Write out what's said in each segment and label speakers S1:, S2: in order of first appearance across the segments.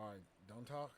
S1: right, don't talk.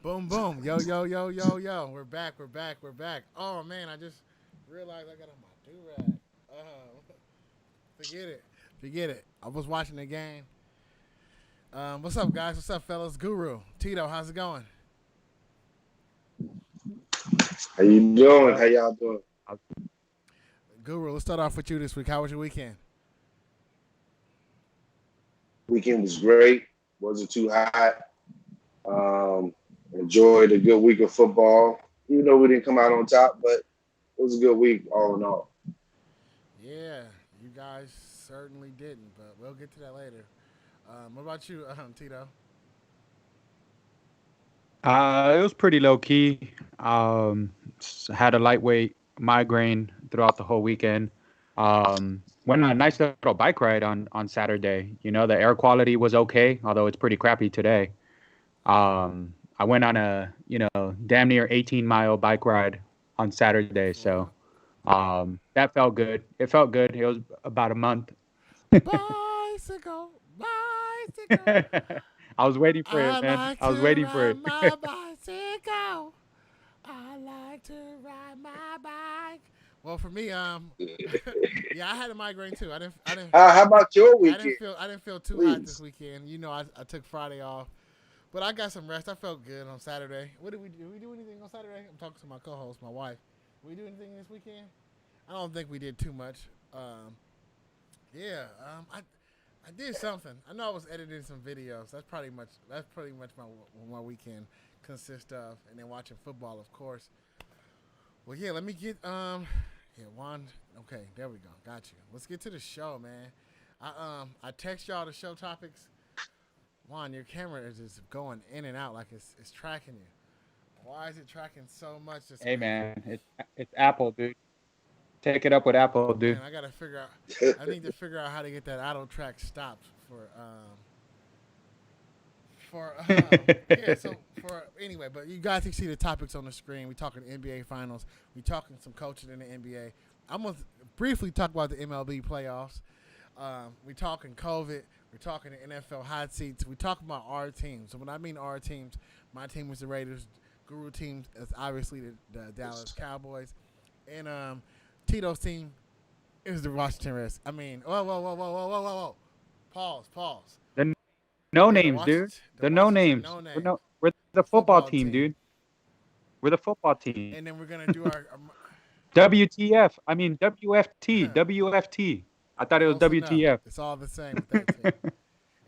S1: Boom, boom. Yo, yo, yo, yo, yo. We're back. We're back. We're back. Oh man, I just realized I got on my do rag. Forget it. Forget it. I was watching the game. What's up, guys? What's up, fellas? Guru, Tito, how's it going?
S2: How you doing? How
S3: Yep.
S2: y'all doing?
S1: Guru, let's start off with you this week. How was your weekend?
S2: Weekend was great. Wasn't too hot. Um, Enjoyed a good week of football. Even though we didn't come out on top, but it was a good week all in all.
S1: Yeah, you guys certainly didn't, but we'll get to that later. What about you, Tito?
S3: It was pretty low key. Had a lightweight migraine throughout the whole weekend. Went on a nice little bike ride on Saturday. You know, the air quality was okay, although it's pretty crappy today. I went on a damn near 18-mile bike ride on Saturday,
S1: For
S3: so
S1: real?
S3: that felt good. It felt good. It was about a month.
S1: Bicycle, bicycle.
S3: I was waiting for
S1: I
S3: it, man.
S1: like
S3: I was
S1: to
S3: waiting for
S1: ride
S3: it.
S1: my bicycle. I like to ride my bike. Well, for me, yeah, I had a migraine too.
S2: How about your
S1: Yeah,
S2: weekend,
S1: I didn't feel too hot this
S2: please?
S1: weekend. You know, I took Friday off, but I got some rest. I felt good on Saturday. What did we do? Did we do anything on Saturday? I'm talking to my co-host, my wife. Did we do anything this weekend? I don't think we did too much. Um, yeah, I did something. I know I was editing some videos. That's pretty much my weekend consists of, and then watching football, of course. Well, yeah, let me get yeah, Juan. Okay, there we go. Got you. Let's get to the show, man. I text y'all the show topics. Juan, your camera is just going in and out like it's tracking you. Why is it tracking so much this
S3: Hey
S1: week?
S3: man, it's Apple, dude. Take it up with Apple, dude.
S1: Man, I gotta figure out. I need to figure out how to get that auto track stopped for yeah. So for anyway, but you guys can see the topics on the screen. We talking NBA finals. We talking some coaching in the NBA. I'm gonna briefly talk about the MLB playoffs. We talking COVID. We're talking the NFL hot seats. We talking about our teams. So when I mean our teams, my team is the Raiders. Guru team is obviously the Dallas Cowboys, and Tito's team is the Washington Redskins. I mean, whoa, whoa, whoa, whoa, whoa, whoa, whoa, whoa. Pause, pause.
S3: The no
S1: Yeah,
S3: names, dude.
S1: The
S3: The no
S1: Washington
S3: names.
S1: no
S3: We're
S1: names
S3: no. We're the football
S1: football
S3: team,
S1: team,
S3: dude. We're the football team.
S1: and then we're gonna do our
S3: WTF? I mean WFT. WFT. I thought it was
S1: close enough.
S3: WTF.
S1: It's all the same with that team.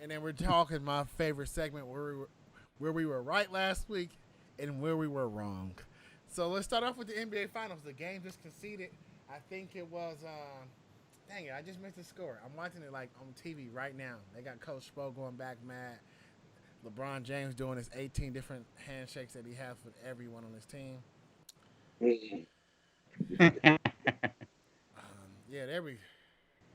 S1: And then we're talking my favorite segment where we were right last week and where we were wrong. So let's start off with the NBA Finals. The game just conceded. I think it was. Dang it! I just missed the score. I'm watching it like on TV right now. They got Coach Spo going back mad. LeBron James doing his 18 different handshakes that he has with everyone on his team. Yeah, there we.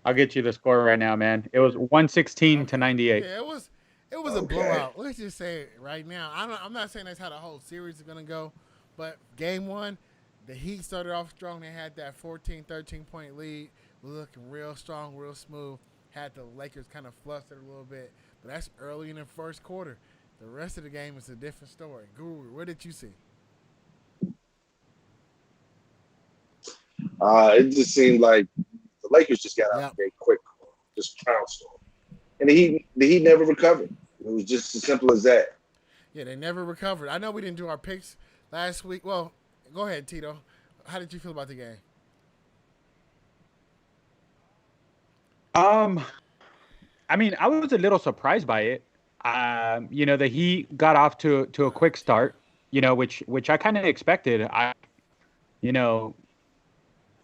S3: I'll get you the score right now, man. It was 116 to
S1: Okay.
S3: 98.
S1: Yeah, it was a
S2: Okay.
S1: blowout. Let's just say it right now. I'm not saying that's how the whole series is gonna go, but game one, the Heat started off strong. They had that 14, 13 point lead. Was looking real strong, real smooth. Had the Lakers kind of flustered a little bit, but that's early in the first quarter. The rest of the game is a different story. Guru, what did you see?
S2: It just seemed like the Lakers just got out
S1: Yeah.
S2: the gate quick, just trounced on. And the Heat never recovered. It was just as simple as that.
S1: Yeah, they never recovered. I know we didn't do our picks last week. Well, go ahead, Tito. How did you feel about the game?
S3: Um, I mean, I was a little surprised by it. The Heat got off to a quick start, which I kind of expected. You know,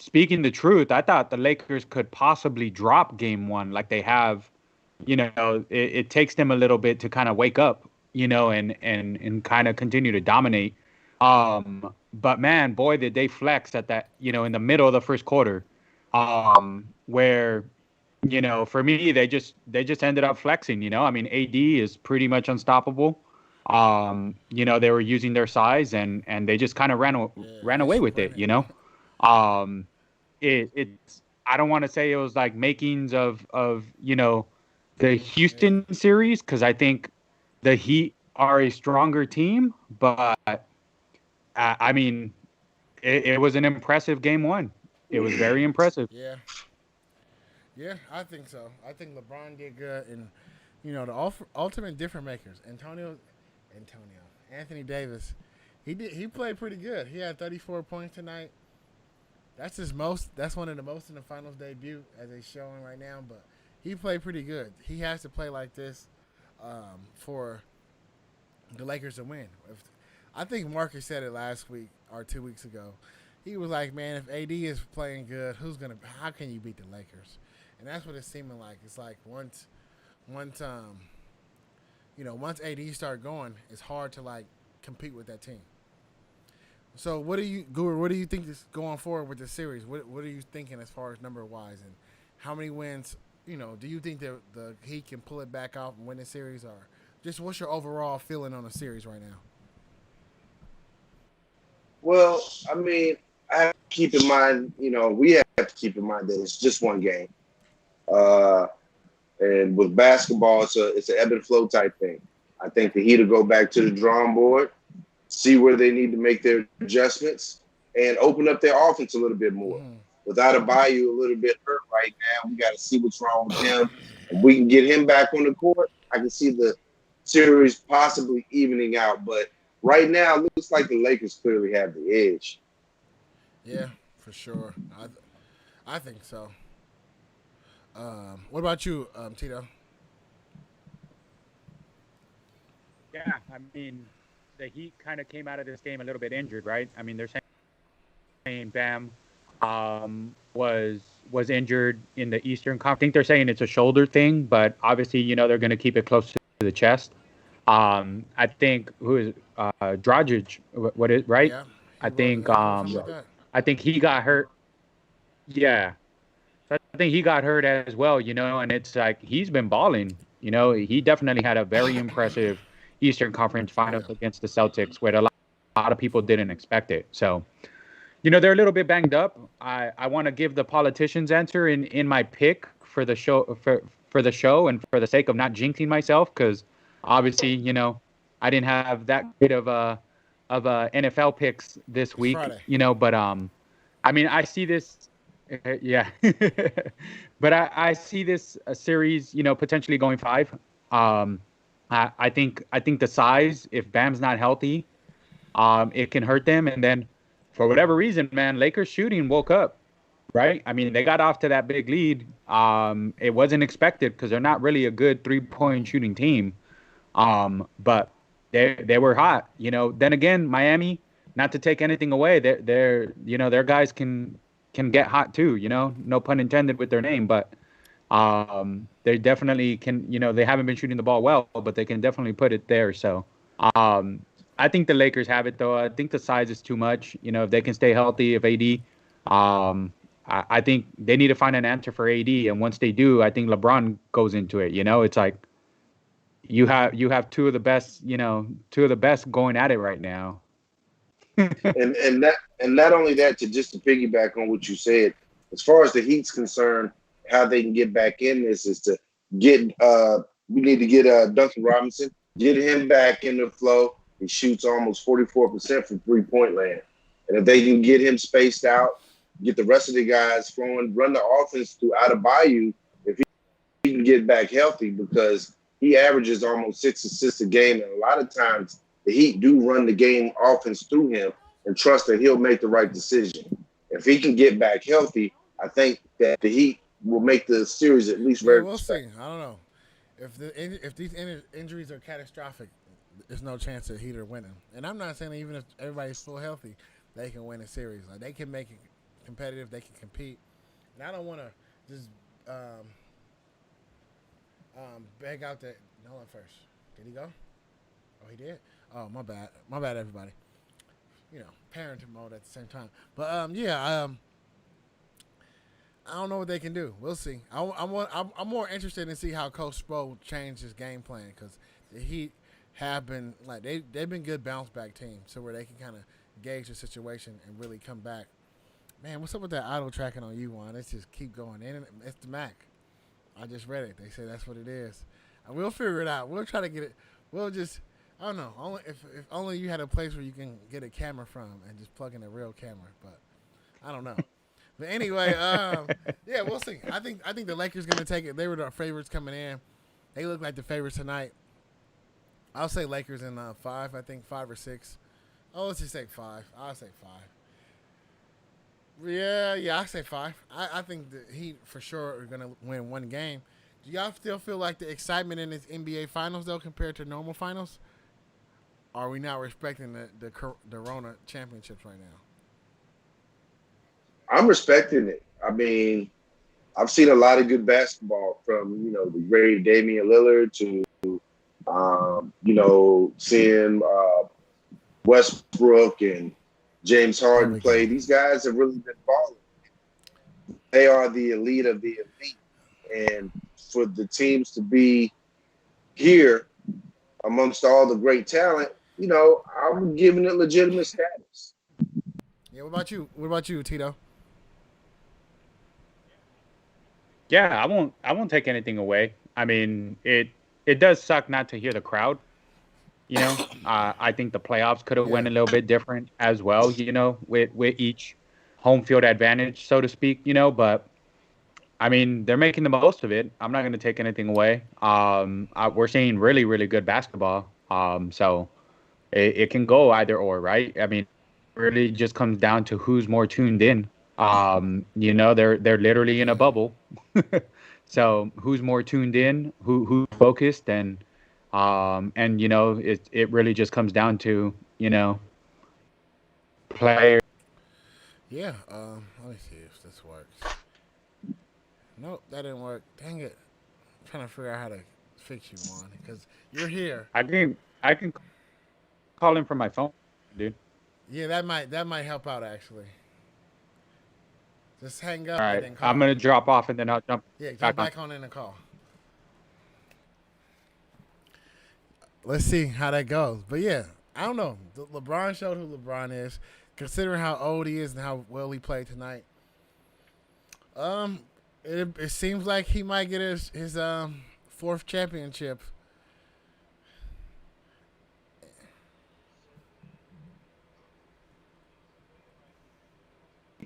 S3: Speaking the truth, I thought the Lakers could possibly drop game one like they have. It takes them a little bit to kind of wake up, and kind of continue to dominate. But man, boy, did they flex at that, in the middle of the first quarter, where, for me, they just ended up flexing. I mean, AD is pretty much unstoppable. They were using their size and they just kind of ran away with it. Um, it's I don't want to say it was like makings of the Houston series because I think the Heat are a stronger team, but I mean it was an impressive game one. It was very impressive.
S1: Yeah. Yeah, I think so. I think LeBron did good, and the ultimate difference makers, Anthony Davis, he played pretty good. He had 34 points tonight. That's his most. That's one of the most in the finals debut as they're showing right now. But he played pretty good. He has to play like this for the Lakers to win. I think Marcus said it last week or 2 weeks ago. He was like, "Man, if AD is playing good, how can you beat the Lakers?" And that's what it's seeming like. It's like once once AD start going, it's hard to like compete with that team. So what do you think is going forward with the series? What are you thinking as far as number wise and how many wins? Do you think that the Heat can pull it back off and win the series, or just what's your overall feeling on the series right now?
S2: Well, I mean, I have to keep in mind, we have to keep in mind that it's just one game. Uh, and with basketball, it's an ebb and flow type thing. I think the Heat will go back to the drawing board, see where they need to make their adjustments, and open up their offense a little bit more.
S1: Mm-hmm.
S2: Without a Bayou a little bit hurt right now, we got to see what's wrong with him. If we can get him back on the court, I can see the series possibly evening out. But right now, it looks like the Lakers clearly have the edge.
S1: Yeah, for sure. I think so. What about you, Tito?
S3: Yeah, I mean, the Heat kind of came out of this game a little bit injured, right? I mean, they're saying Bam was injured in the Eastern Conference. I think they're saying it's a shoulder thing, but obviously, they're going to keep it close to the chest. I think who is Dragic? What is right?
S1: Yeah,
S3: I think
S1: like that.
S3: I think he got hurt. Yeah, so I think he got hurt as well. And it's like he's been balling. He definitely had a very impressive Eastern Conference Finals against the Celtics, where a lot of people didn't expect it. So, they're a little bit banged up. I want to give the politicians' answer in my pick for the show for the show and for the sake of not jinxing myself, because obviously, I didn't have that great of a NFL picks this
S1: It's
S3: week.
S1: Friday.
S3: But I mean, I see this. Yeah, but I see this series, potentially going 5. I think the size, if Bam's not healthy, it can hurt them. And then, for whatever reason, man, Lakers shooting woke up, right? I mean, they got off to that big lead. It wasn't expected because they're not really a good 3-point shooting team. But they were hot. Then again, Miami, not to take anything away, they're their guys can get hot too. No pun intended with their name, but they definitely can. They haven't been shooting the ball well, but they can definitely put it there. So I think the Lakers have it, though. I think the size is too much. If they can stay healthy, if AD, I think they need to find an answer for AD. And once they do, I think LeBron goes into it. It's like you have two of the best going at it right now.
S2: and not only that, to piggyback on what you said, as far as the Heat's concerned, how they can get back in this is to get we need to get Duncan Robinson, get him back in the flow. He shoots almost 44% from 3-point land, and if they can get him spaced out, get the rest of the guys flowing, run the offense through Adebayo if he can get back healthy because he averages almost 6 assists a game. And a lot of times the Heat do run the game offense through him and trust that he'll make the right decision. If he can get back healthy, I think that the Heat will make the series at least
S1: Yeah,
S2: very
S1: we'll see.
S2: respectable.
S1: I don't know if these injuries are catastrophic. There's no chance that Heat are winning. And I'm not saying that even if everybody's full healthy, they can win a series. Like they can make it competitive. They can compete. And I don't want to just um, beg out that Nolan first. Did he go? Oh, he did. Oh, my bad. My bad, everybody. You know, parenting mode at the same time. But yeah, I don't know what they can do. We'll see. I'm more interested in see how Coach Spo changed his game plan because the Heat have been like they've been good bounce back teams, so where they can kind of gauge the situation and really come back. Man, what's up with that auto tracking on you, Juan? It's just keep going in. It's the Mac. I just read it. They say that's what it is. And we'll figure it out. We'll try to get it. We'll just I don't know. Only if only you had a place where you can get a camera from and just plug in a real camera, but I don't know. But anyway, yeah, we'll see. I think the Lakers gonna take it. They were the favorites coming in. They look like the favorites tonight. I'll say Lakers in 5. I think 5 or 6. Oh, let's just say 5. I'll say 5. Yeah, I say 5. I think the Heat for sure are gonna win one game. Do y'all still feel like the excitement in this NBA Finals though compared to normal finals? Are we not respecting the Rona championships right now?
S2: I'm respecting it. I mean, I've seen a lot of good basketball from, the great Damian Lillard to, seeing Westbrook and James
S1: There
S2: Harden
S1: we go.
S2: play. These guys have really been balling. They are the elite of the elite. And for the teams to be here amongst all the great talent, I'm giving it legitimate status.
S1: Yeah, what about you? What about you, Tito?
S3: Yeah, I won't take anything away. I mean, it does suck not to hear the crowd. I think the playoffs could have
S1: Yeah.
S3: went a little bit different as well. With each home field advantage, so to speak. But I mean, they're making the most of it. I'm not going to take anything away. We're seeing really, really good basketball. So it can go either or, right? I mean, it really just comes down to who's more tuned in. They're literally in a
S1: Yeah.
S3: bubble. So who's more tuned in, who's focused, and it really just comes down to player.
S1: Yeah. Let me see if this works. Nope, that didn't work. Dang it. I'm trying to figure out how to fix you, Juan, because you're here.
S3: I can call in from my phone, dude.
S1: Yeah, that might help out actually. Just hang
S3: All
S1: up and
S3: right,
S1: then
S3: I'm
S1: call.
S3: gonna drop off and then I'll jump
S1: Yeah,
S3: back
S1: jump
S3: on.
S1: back on in and call. Let's see how that goes. But yeah, I don't know. LeBron showed who LeBron is, considering how old he is and how well he played tonight. Um, it seems like he might get his fourth championship.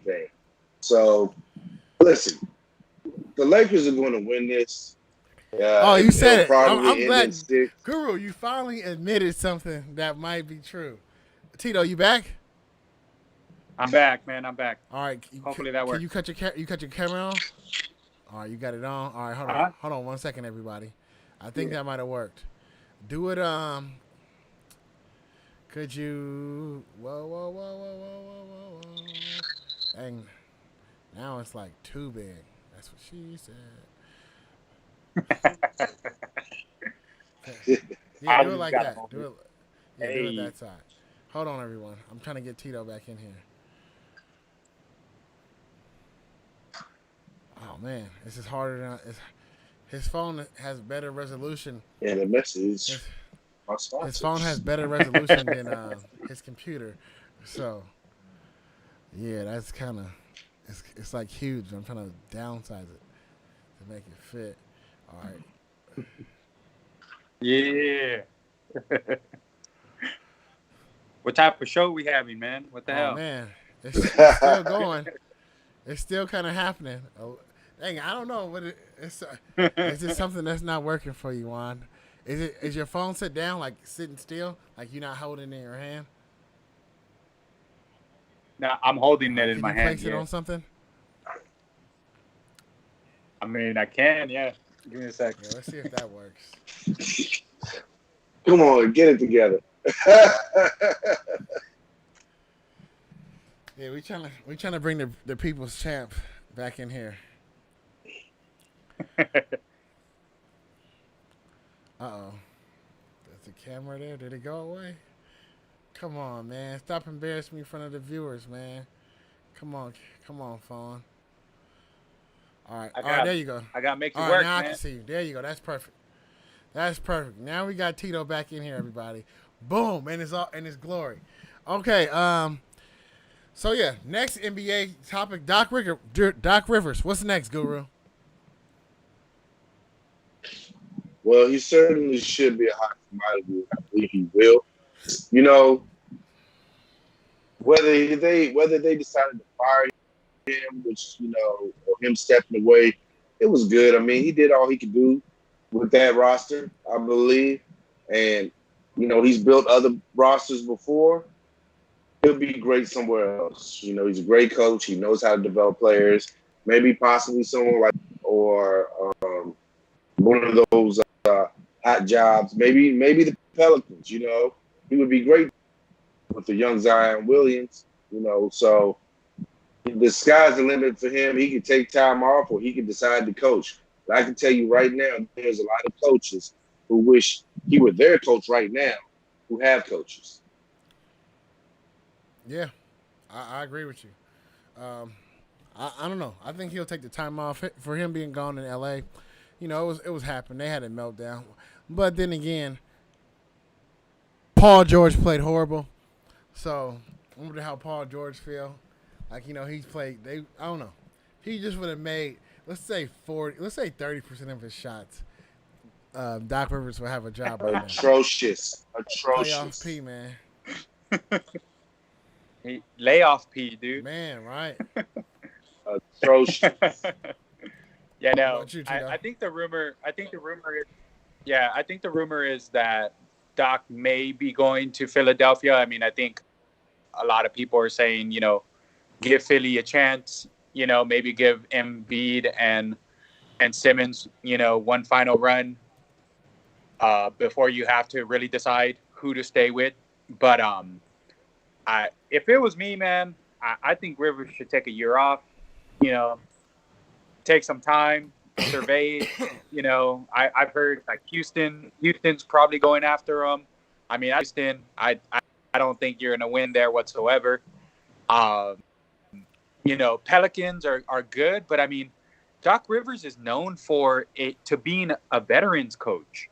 S2: Thing. So, listen, the Lakers are going to win this.
S1: Oh, you
S2: It'll
S1: said it. I'm
S2: probably end in
S1: glad,
S2: 6.
S1: Guru. You finally admitted something that might be true. Tito, you back?
S3: I'm back, man. I'm back.
S1: All right.
S3: Hopefully that
S1: Can
S3: works.
S1: you cut your camera on? All right, you got it on. All right,
S3: Uh-huh.
S1: hold on 1 second, everybody. I think
S2: Yeah.
S1: that might have worked. Do it. Could you? Whoa, whoa, whoa, whoa, whoa, whoa, whoa, whoa. Dang. Now it's like too big. That's what she said. Okay. Yeah,
S3: I
S1: do it
S3: just
S1: like
S3: got a
S1: that. Do
S3: moment.
S1: it. Yeah, do it
S3: Hey,
S1: that side. Hold on, everyone. I'm trying to get Tito back in here. Oh man, this is harder than his phone has better resolution.
S2: And a message,
S1: His
S2: my
S1: his phone has
S2: sponsors.
S1: better resolution than his computer. So yeah, that's kind of it's like huge. I'm trying to downsize it to make it fit. All right.
S3: yeah. What type of show we having, man? What the
S1: Oh
S3: hell?
S1: man, it's still going. It's still kind of happening. Oh, dang, I don't know what it's. Is this something that's not working for you, Juan? Is your phone sit down, like sitting still, like you're not holding it in your hand?
S3: Now I'm holding it in
S1: Could
S3: my
S1: you
S3: hand.
S1: place it
S3: Yeah.
S1: on something?
S3: I mean, I can. Yeah. Give me a sec.
S1: Yeah, let's see if that works.
S2: Come on, get it together.
S1: Yeah, we trying to bring the people's champ back in here. Uh-oh. Is the camera there? Did it go away? Come on, man. Stop embarrassing me in front of the viewers, man. Come on. Come on, phone. All right.
S3: I
S1: All right,
S3: got
S1: there you go.
S3: I got to make it
S1: All right,
S3: work,
S1: now I can
S3: man.
S1: see you. There you go. That's perfect. That's perfect. Now we got Tito back in here, everybody. Boom, and it's all in his glory. Okay, so yeah, next NBA topic, Doc Rivers. What's next, Guru?
S2: Well, he certainly should be a hot commodity. I believe he will. You know, whether they decided to fire him, which or him stepping away, it was good. I mean, he did all he could do with that roster, I believe, and he's built other rosters before. He'll be great somewhere else. He's a great coach. He knows how to develop players. Maybe possibly someone like or one of those hot jobs. Maybe the Pelicans. He would be great with the young Zion Williams. So the sky's the limit for him. He can take time off, or he can decide to coach. But I can tell you right now, there's a lot of coaches who wish he were their coach right now, who have coaches.
S1: Yeah, I agree with you. Um, I don't know. I think he'll take the time off for him being gone in L.A. It was happening. They had a meltdown, but then again, Paul George played horrible. So I wonder how Paul George feel. Like he's played. I don't know. He just would have made, let's say 40, let's say 30% of his shots. Doc Rivers will have a job right now.
S2: Atrocious.
S1: Playoff P, man.
S3: Layoff P, dude.
S1: Man, right?
S2: Atrocious.
S3: Yeah,
S1: What
S3: no.
S1: about you, Tito?
S3: I think the rumor. I think the rumor is that Doc may be going to Philadelphia. I mean, I think a lot of people are saying, give Philly a chance. Maybe give Embiid and Simmons, one final run before you have to really decide who to stay with. But if it was me, man, I think Rivers should take a year off. Take some time, survey. I've heard like Houston's probably going after him. I mean, Houston, I don't think you're gonna win there whatsoever. Um, Pelicans are good, but I mean, Doc Rivers is known for to being a veterans coach,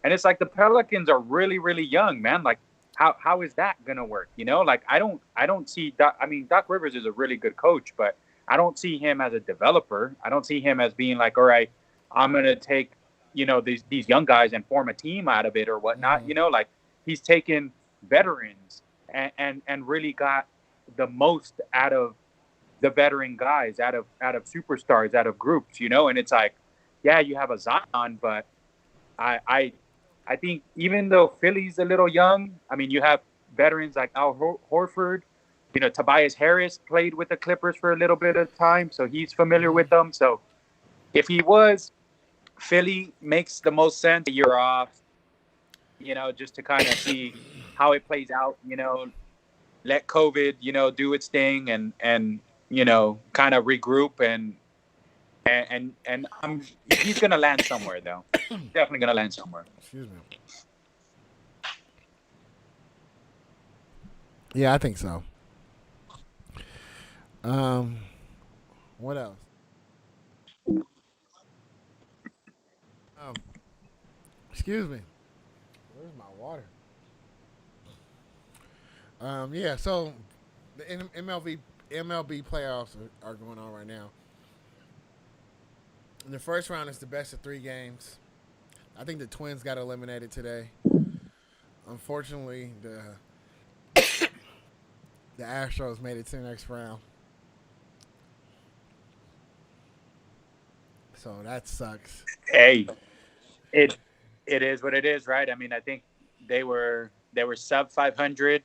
S3: and it's like the Pelicans are really really young, man. Like, how is that gonna work? Like I don't see Doc. I mean, Doc Rivers is a really good coach, but I don't see him as a developer. I don't see him as being like, all right, I'm gonna take these young guys and form a team out of it or whatnot.
S1: Mm-hmm.
S3: Like he's taken veterans and really got the most out of the veteran guys, out of superstars, out of groups, and it's like, yeah, you have a Zion, but I think even though Philly's a little young, I mean, you have veterans like Al Horford. Tobias Harris played with the Clippers for a little bit of time, so he's familiar with them. So if he was, Philly makes the most sense. A year off, just to kind of see how it plays out. Let COVID, do its thing, and kind of regroup and he's gonna land somewhere though. Definitely gonna land somewhere.
S1: Excuse me. Yeah, I think so. What else? Um, excuse me. Where's my water? Yeah. So the MLB playoffs are going on right now. And the first round is the best of 3 games. I think the Twins got eliminated today. Unfortunately, the Astros made it to the next round. So that sucks.
S3: Hey, it it is what it is, right? I mean, I think they were sub 500.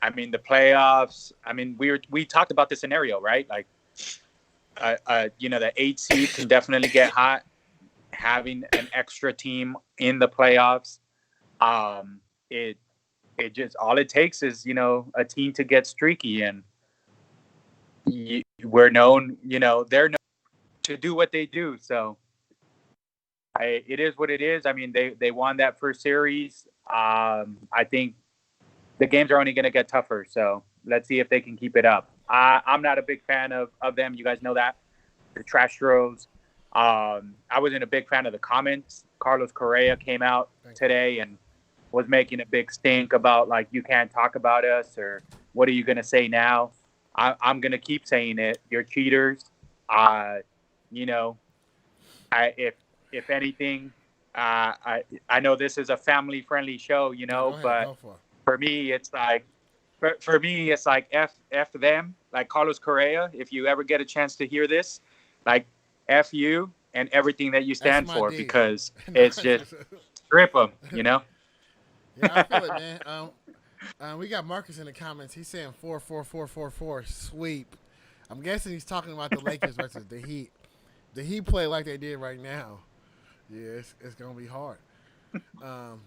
S3: I mean, the playoffs. I mean, we talked about the scenario, right? Like, the 8 seed can definitely get hot. Having an extra team in the playoffs, it just all it takes is a team to get streaky, and we're known. They're known to do what they do. So it is what it is. I mean, they won that first series. I think the games are only going to get tougher. So let's see if they can keep it up. I'm not a big fan of them. You guys know that. The trash throws. I wasn't a big fan of the comments. Carlos Correa came out today and was making a big stink about, like, you can't talk about us, or what are you going to say now? I'm going to keep saying it. You're cheaters. You know, if anything, I know this is a family friendly show,
S1: No, go ahead,
S3: but
S1: go for it.
S3: for me, it's like, f them, like Carlos Correa. If you ever get a chance to hear this, like, f you and everything that you
S1: That's
S3: stand
S1: my
S3: for,
S1: D.
S3: because it's just strip them,
S1: Yeah, I feel it, man. We got Marcus in the comments. He's saying 4-4-4-4-4 sweep. I'm guessing he's talking about the Lakers versus the Heat. The Heat play like they did right now. Yeah, it's gonna be hard. Um,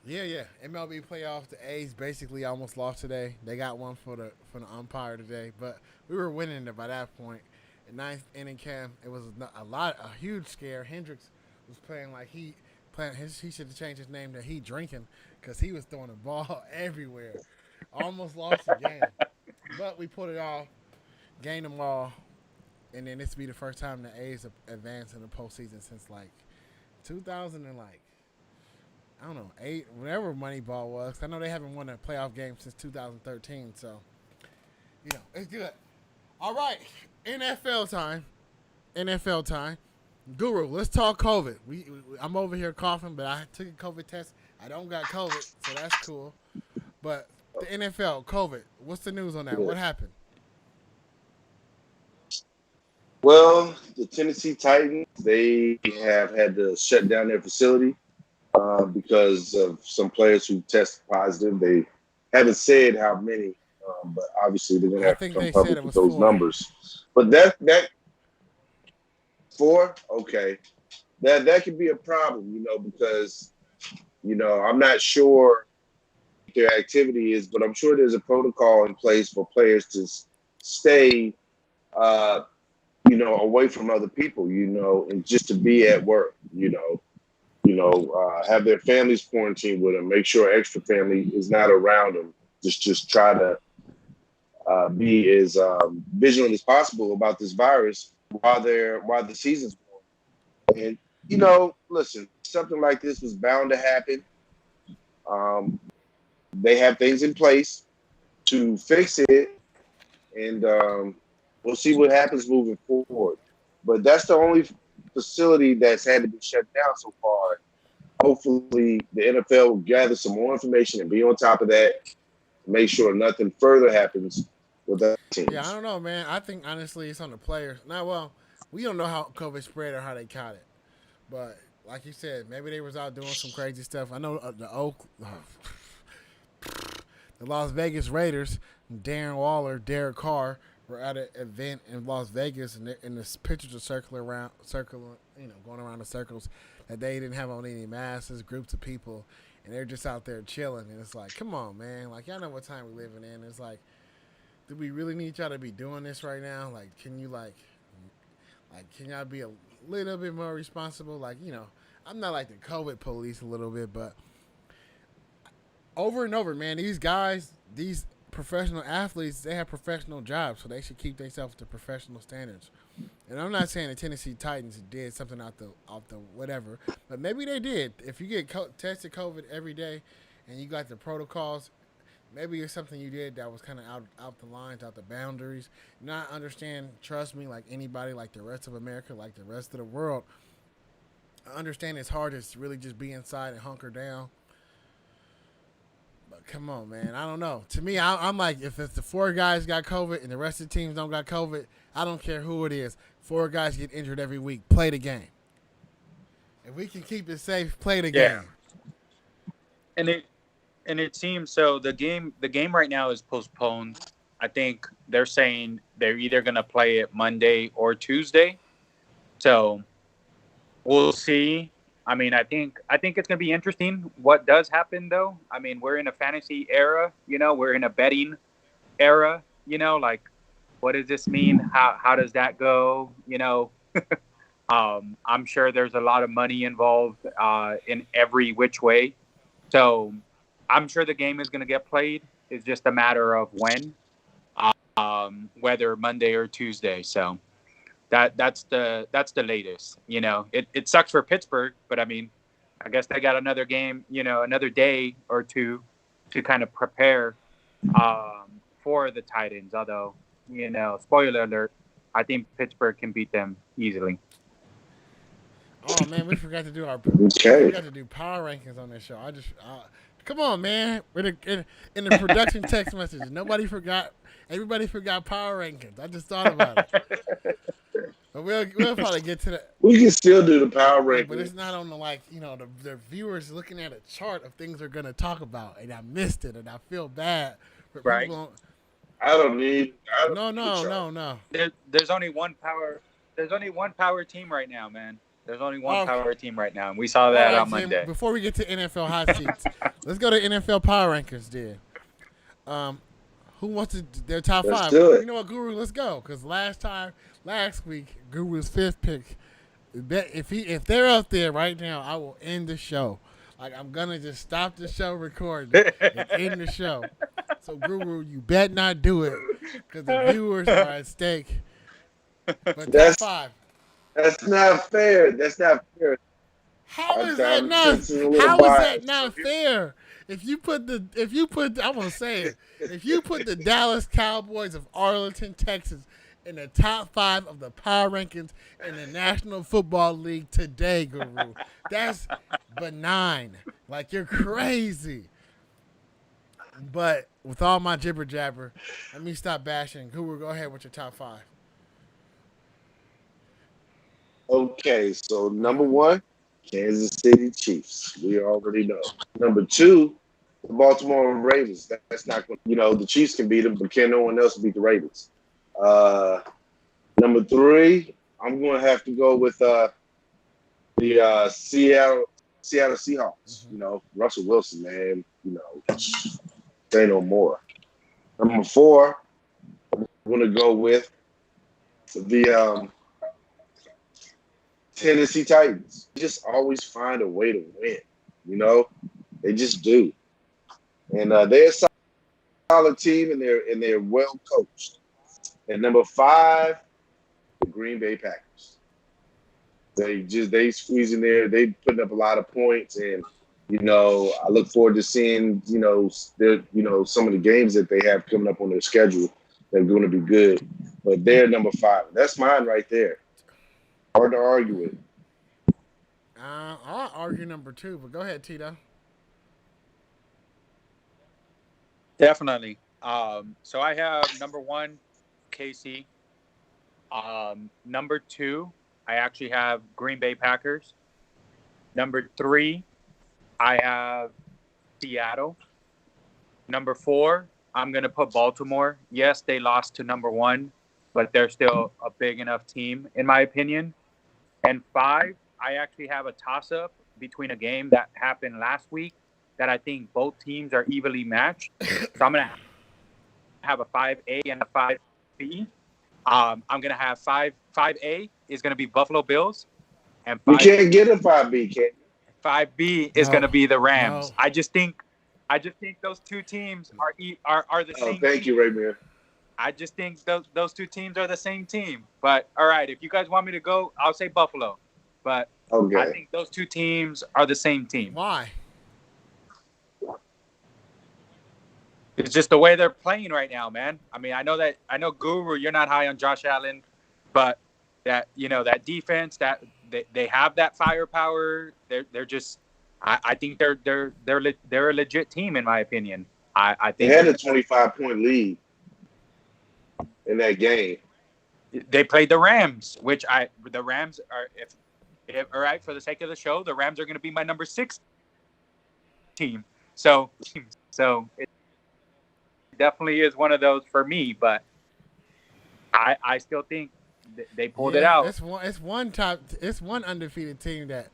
S1: yeah. MLB playoffs. The A's basically almost lost today. They got one for the umpire today, but we were winning it by that point. In ninth inning, Cam, it was a huge scare. Hendricks was playing like he should have changed his name to Heat Drinking, because he was throwing the ball everywhere. Almost lost the game, but we put it off, gained them all, and then this will be the first time the A's advanced in the postseason since like 2000 and like, I don't know, 8, whatever Moneyball was. I know they haven't won a playoff game since 2013, so it's good. All right, NFL time. NFL time. Guru, let's talk COVID. I'm over here coughing, but I took a COVID test. I don't got COVID, so that's cool. But the NFL, COVID, what's the news on that?
S2: Yeah.
S1: What happened?
S2: Well, the Tennessee Titans, they have had to shut down their facility because of some players who tested positive. They haven't said how many, but obviously they're going to
S1: I
S2: have to
S1: think
S2: come
S1: they said
S2: public
S1: it
S2: with
S1: was
S2: those
S1: 4.
S2: numbers. But that 4, okay, that could be a problem, because I'm not sure what their activity is, but I'm sure there's a protocol in place for players to stay, away from other people, and just to be at work, have their families quarantined with them, make sure extra family is not around them. Just try to be as vigilant as possible about this virus while the season's going. And listen, something like this was bound to happen. They have things in place to fix it, and we'll see what happens moving forward. But that's the only facility that's had to be shut down so far. Hopefully, the NFL will gather some more information and be on top of that, make sure nothing further happens with other
S1: Yeah, I
S2: teams.
S1: don't know, man. I think honestly it's on the players. Now, well, we don't know how COVID spread or how they caught it, but like you said, maybe they was out doing some crazy stuff. I know the Las Vegas Raiders, Darren Waller, Derek Carr were at an event in Las Vegas, and the pictures are going around the circles, that they didn't have on any masks, groups of people, and they're just out there chilling. And it's like, come on, man. Like, y'all know what time we living in. It's like, do we really need y'all to be doing this right now? Like, can you can y'all be a little bit more responsible? Like, I'm not like the COVID police a little bit, but over and over, man, these guys, these professional athletes, they have professional jobs, so they should keep themselves to professional standards. And I'm not saying the Tennessee Titans did something out the whatever, but maybe they did. If you get tested COVID every day, and you got the protocols, maybe it's something you did that was kind of out the lines, out the boundaries. Not understand, trust me, like anybody, like the rest of America, like the rest of the world, I understand it's hard to really just be inside and hunker down. But Come on, man. I don't know. To me, I'm like, if it's the 4 guys got COVID and the rest of the teams don't got COVID, I don't care who it is. 4 guys get injured every week. Play the game. If we can keep it safe, play the
S3: Yeah.
S1: game.
S3: And it seems so. The game right now is postponed. I think they're saying they're either gonna play it Monday or Tuesday. So we'll see. I mean, I think it's gonna be interesting what does happen though. I mean, we're in a fantasy era, we're in a betting era, like what does this mean? How does that go? I'm sure there's a lot of money involved in every which way. So I'm sure the game is going to get played. It's just a matter of when, whether Monday or Tuesday. So that's the latest. It sucks for Pittsburgh, but I mean, I guess they got another game, another day or two to kind of prepare for the Titans. Although, spoiler alert, I think Pittsburgh can beat them easily.
S1: Oh man, we forgot to do
S2: Okay.
S1: power rankings on this show. Come on, man. In the production text message, nobody forgot. Everybody forgot power rankings. I just thought about it. But we'll probably get to that.
S2: We can still do the power
S1: Yeah,
S2: ranking.
S1: but it's not on the viewers looking at a chart of things they're gonna talk about, and I missed it, and I feel bad for
S3: Right.
S1: people.
S2: I don't need.
S1: No.
S3: There's only one power. There's only one power team right now, man. There's only one
S1: Okay.
S3: power team right now, and we saw
S1: All
S3: that
S1: right,
S3: on
S1: Jim,
S3: Monday.
S1: before we get to NFL hot seats, let's go to NFL power rankings, then. Who wants to their top
S2: Let's
S1: 5?
S2: do it.
S1: You know what, Guru? Let's go. Because last week, Guru's 5th pick. If they're up there right now, I will end the show. Like, I'm gonna just stop the show recording and end the show. So, Guru, you bet not do it, because the viewers are at stake. But top
S2: That's
S1: 5.
S2: That's not fair. That's not fair.
S1: How is
S2: I'm
S1: that
S2: sensing a little
S1: How is that
S2: bias.
S1: not fair? If you put I'm gonna say it. If you put the Dallas Cowboys of Arlington, Texas, in the top 5 of the power rankings in the National Football League today, Guru, that's benign. Like, you're crazy. But with all my jibber jabber, let me stop bashing. Guru, go ahead with your top 5.
S2: Okay, so number 1, Kansas City Chiefs. We already know. Number 2, the Baltimore Ravens. That's not going. The Chiefs can beat them, but can no one else beat the Ravens? Number 3, I'm going to have to go with the Seattle Seahawks. Russell Wilson, man. Say no more. Number 4, I'm going to go with the Tennessee Titans. They just always find a way to win. They just do. And they're a solid team, and they're well coached. And number 5, the Green Bay Packers. They squeeze in there. They putting up a lot of points, and I look forward to seeing some of the games that they have coming up on their schedule. They're going to be good, but they're number 5. That's mine right there. Hard to argue with.
S1: I'll argue number 2, but go ahead, Tito.
S3: Definitely. So I have number 1, KC. Number 2, I actually have Green Bay Packers. Number 3, I have Seattle. Number 4, I'm going to put Baltimore. Yes, they lost to number 1, but they're still a big enough team, in my opinion. And 5, I actually have a toss-up between a game that happened last week that I think both teams are evenly matched. So I'm going to have a 5A and a 5B. I'm going to have 5A is going to be Buffalo Bills. And
S2: You can't get a 5B, can you?
S3: 5B is going to be the Rams.
S1: No.
S3: I just think those two teams are the same.
S2: Thank you, Raymond.
S3: I just think those two teams are the same team. But all right, if you guys want me to go, I'll say Buffalo. But
S2: Okay.
S3: I think those two teams are the same team.
S1: Why?
S3: It's just the way they're playing right now, man. I mean, I know Guru, you're not high on Josh Allen, but that defense, that they have that firepower. They're just I think they're a legit team, in my opinion. I
S2: They
S3: think
S2: had a 25-point lead in that game.
S3: they played the Rams, the Rams are if all right, for the sake of the show, the Rams are going to be my number 6 team. So it definitely is one of those for me, but I still think they pulled it
S1: Yeah,
S3: out.
S1: it's one undefeated team that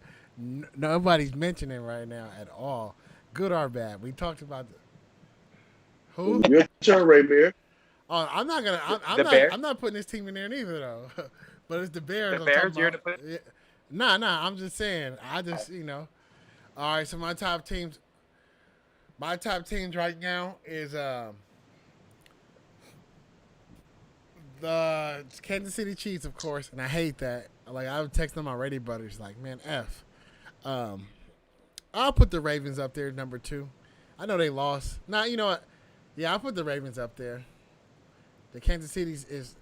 S1: nobody's mentioning right now at all, good or bad. We talked about who?
S2: Your turn, Ray Bear.
S1: Oh, I'm not gonna.
S3: The Bears,
S1: I'm not putting this team in there neither though. But it's the Bears
S3: the
S1: I'm talking
S3: Bears, you're
S1: about.
S3: to put.
S1: Yeah. Nah. I'm just saying. All right. So my top teams right now is the Kansas City Chiefs, of course, and I hate that. Like I would text them already, brothers. Like, man, f. Um, I'll put the Ravens up there, number 2. I know they lost. Nah, you know what? Yeah, I'll put the Ravens up there. The Kansas City's is,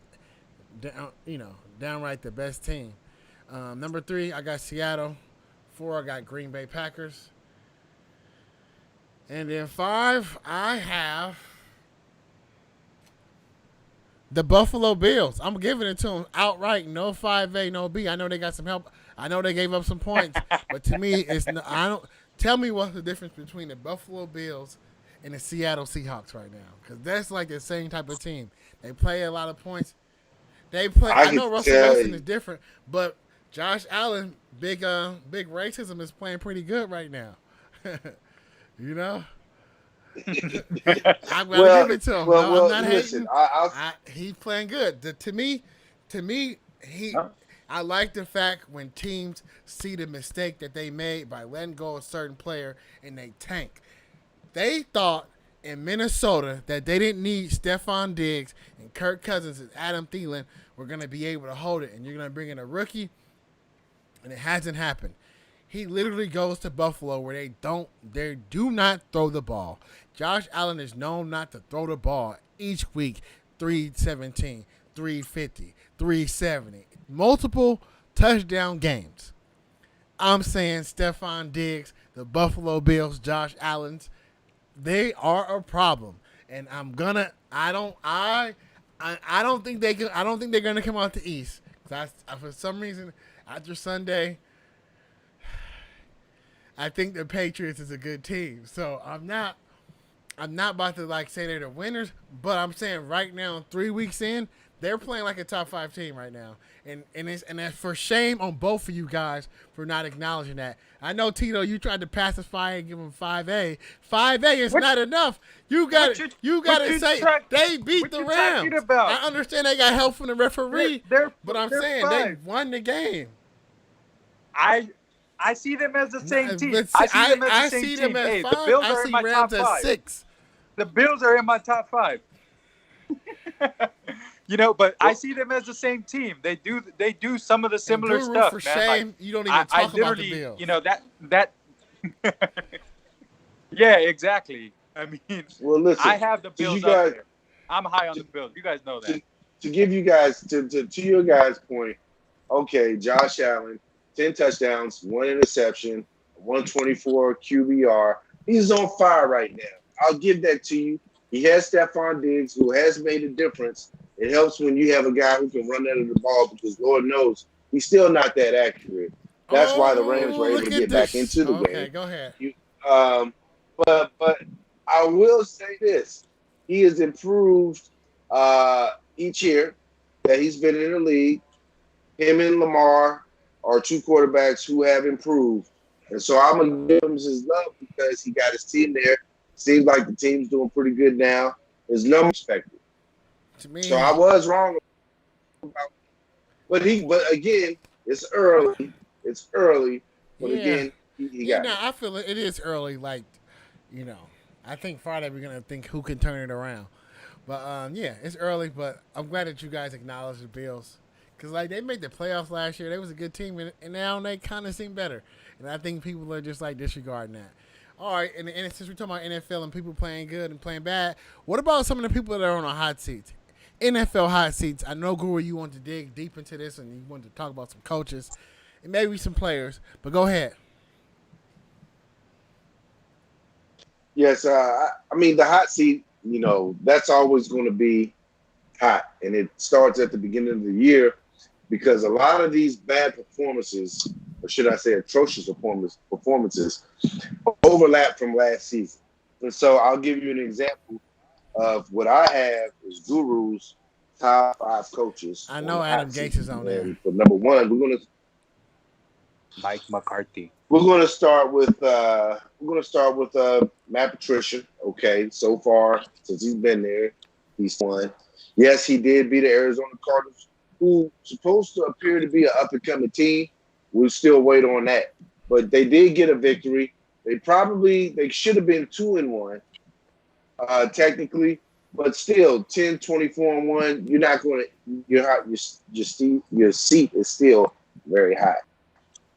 S1: downright the best team. Number 3, I got Seattle. 4, I got Green Bay Packers. And then 5, I have the Buffalo Bills. I'm giving it to them outright. No 5A, no B. I know they got some help. I know they gave up some points, but to me, I don't. Tell me what's the difference between the Buffalo Bills and the Seattle Seahawks right now, because that's like the same type of team. They play a lot of points. They play. I know Russell Wilson is different, but Josh Allen, big racism, is playing pretty good right now. You know. I'm gonna give it to him. I'm not hating. He's playing good. To me, I like the fact when teams see the mistake that they made by letting go of a certain player and they tank. They thought in Minnesota that they didn't need Stephon Diggs and Kirk Cousins and Adam Thielen were going to be able to hold it, and you're going to bring in a rookie, and it hasn't happened. He literally goes to Buffalo where they do not throw the ball. Josh Allen is known not to throw the ball each week. 317, 350, 370. Multiple touchdown games. I'm saying Stephon Diggs, the Buffalo Bills, Josh Allen's, they are a problem. And I don't think they're gonna come out the East. For some reason, after Sunday, I think the Patriots is a good team. So I'm not about to say they're the winners, but I'm saying right now, 3 weeks in, they're playing like a top 5 team right now. And that's for shame on both of you guys for not acknowledging that. I know, Tito, you tried to pacify and give them 5A. 5A is not enough. You got to say they beat the Rams. I understand they got help from the referee, but I'm saying they won the game.
S3: I see them as the same team.
S1: I see them as 5.
S3: The Bills
S1: are in my top 5. 6.
S3: The Bills are in my top 5. But I see them as the same team. They do some of the similar stuff.
S1: For shame, you don't even talk about the Bills.
S3: That. Yeah, exactly. I mean,
S2: well, listen,
S3: I have the Bills up there. I'm high on the Bills. You guys know that.
S2: To give you guys to your guys' point, okay, Josh Allen, 10 touchdowns, 1 interception, 124 QBR. He's on fire right now. I'll give that to you. He has Stephon Diggs, who has made a difference. It helps when you have a guy who can run under the ball because Lord knows he's still not that accurate. That's why the Rams were able to get back into the game.
S1: Okay, go ahead.
S2: But I will say this. He has improved each year that he's been in the league. Him and Lamar are 2 quarterbacks who have improved. And so I'm going to give him his love because he got his team there. Seems like the team's doing pretty good now. His number expected.
S1: To me,
S2: so I was wrong about, but again, it's early. It's early. But again, he got it.
S1: I feel it is early. I think Friday we're gonna think who can turn it around. But it's early. But I'm glad that you guys acknowledge the Bills because they made the playoffs last year. They was a good team, and now they kind of seem better. And I think people are just disregarding that. All right, and since we're talking about NFL and people playing good and playing bad, what about some of the people that are on the hot seats? NFL hot seats. I know, Guru, you want to dig deep into this and you want to talk about some coaches and maybe some players, but go ahead.
S2: Yes, I mean the hot seat. You know, that's always going to be hot, and it starts at the beginning of the year because a lot of these bad performances, or should I say, atrocious performances, overlap from last season. And so I'll give you an example of what I have is Guru's top five coaches
S1: I
S2: on
S1: know
S2: the
S1: Adam
S2: hot seat.
S1: Gates is on there.
S2: And for number one,
S3: Mike McCarthy.
S2: we're gonna start with Matt Patricia. Okay, so far since he's been there, he's won. Yes, he did beat the Arizona Cardinals, who supposed to appear to be an up and coming team. We'll still wait on that, but they did get a victory. They should have been 2-1 technically, but still 10, 24 and one. You're not going to your seat is still very high.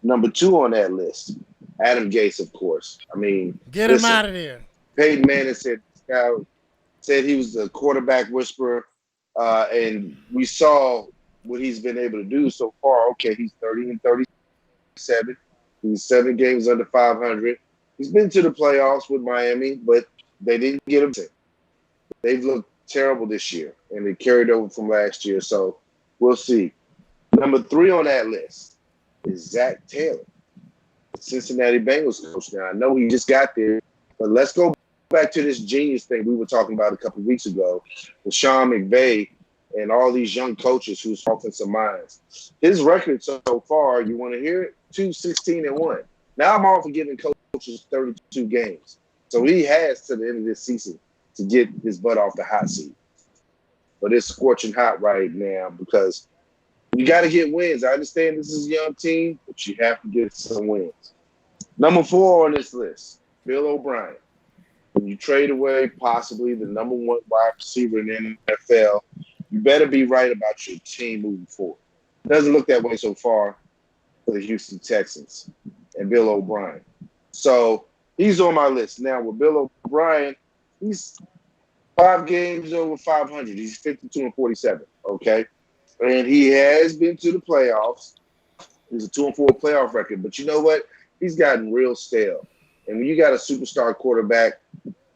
S2: Number two on that list, Adam Gase, of course. I mean,
S1: Get him
S2: listen,
S1: out of there.
S2: Peyton Manning said he was the quarterback whisperer, and we saw what he's been able to do so far. Okay, he's 30-37. He's 7 games under 500. He's been to the playoffs with Miami, but they didn't get him. They've looked terrible this year, and they carried over from last year. So we'll see. Number three on that list is Zach Taylor, Cincinnati Bengals coach. Now I know he just got there, but let's go back to this genius thing we were talking about a couple of weeks ago with Sean McVay and all these young coaches who's offensive minds. His record so far, you want to hear it? 2-16-1. Now I'm all for giving coaches 32 games. So he has to the end of this season to get his butt off the hot seat. But it's scorching hot right now because you got to get wins. I understand this is a young team, but you have to get some wins. Number four on this list, Bill O'Brien. When you trade away possibly the number one wide receiver in the NFL, you better be right about your team moving forward. Doesn't look that way so far for the Houston Texans and Bill O'Brien. So he's on my list. Now with Bill O'Brien, he's 5 games over 500. He's 52-47. Okay, and he has been to the playoffs. He's a 2-4 playoff record. But you know what? He's gotten real stale. And when you got a superstar quarterback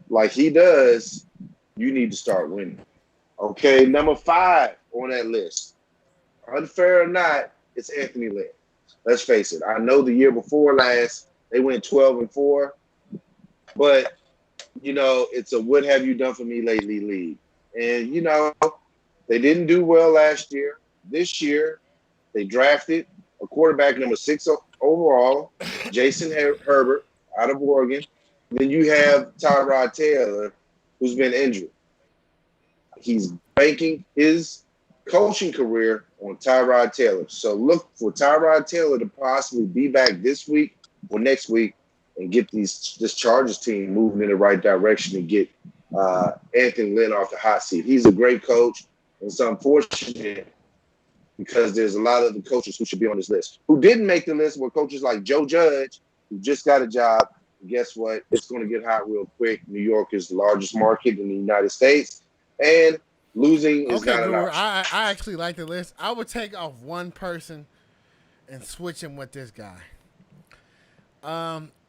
S2: like he does, you need to start winning. Okay, number five on that list. Unfair or not, it's Anthony Lynn. Let's face it. I know the year before last, they went 12-4. But, you know, it's a what have you done for me lately league. And, you know, they didn't do well last year. This year, they drafted a quarterback number 6 overall, Jason Herbert out of Oregon. Then you have Tyrod Taylor, who's been injured. He's banking his coaching career on Tyrod Taylor. So look for Tyrod Taylor to possibly be back this week or next week and get this Chargers team moving in the right direction and get Anthony Lynn off the hot seat. He's a great coach. It's unfortunate because there's a lot of the coaches who should be on this list. Who didn't make the list were coaches like Joe Judge, who just got a job. And guess what? It's going to get hot real quick. New York is the largest market in the United States. And losing is not an
S1: Guru,
S2: option.
S1: I actually like the list. I would take off one person and switch him with this guy.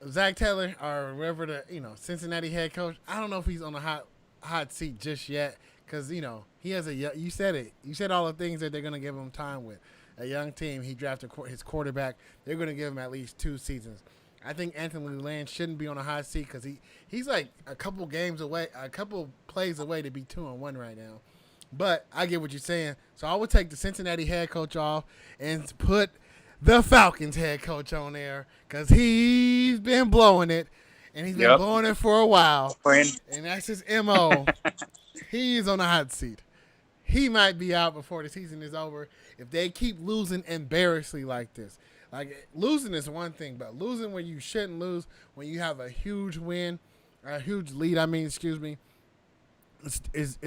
S1: Zach Taylor, or whoever the Cincinnati head coach. I don't know if he's on the hot seat just yet because he has you said it. You said all the things that they're gonna give him time with. A young team. He drafted his quarterback. They're gonna give him at least 2 seasons. I think Anthony Lynn shouldn't be on a hot seat because he's like a couple games away, a couple plays away to be 2-1 right now. But I get what you're saying. So I would take the Cincinnati head coach off and put the Falcons head coach on there because he's been blowing it, and he's been blowing it for a while. And that's his MO. He's on the hot seat. He might be out before the season is over if they keep losing embarrassingly like this. Like, losing is one thing, but losing when you shouldn't lose, when you have a huge win, a huge lead, is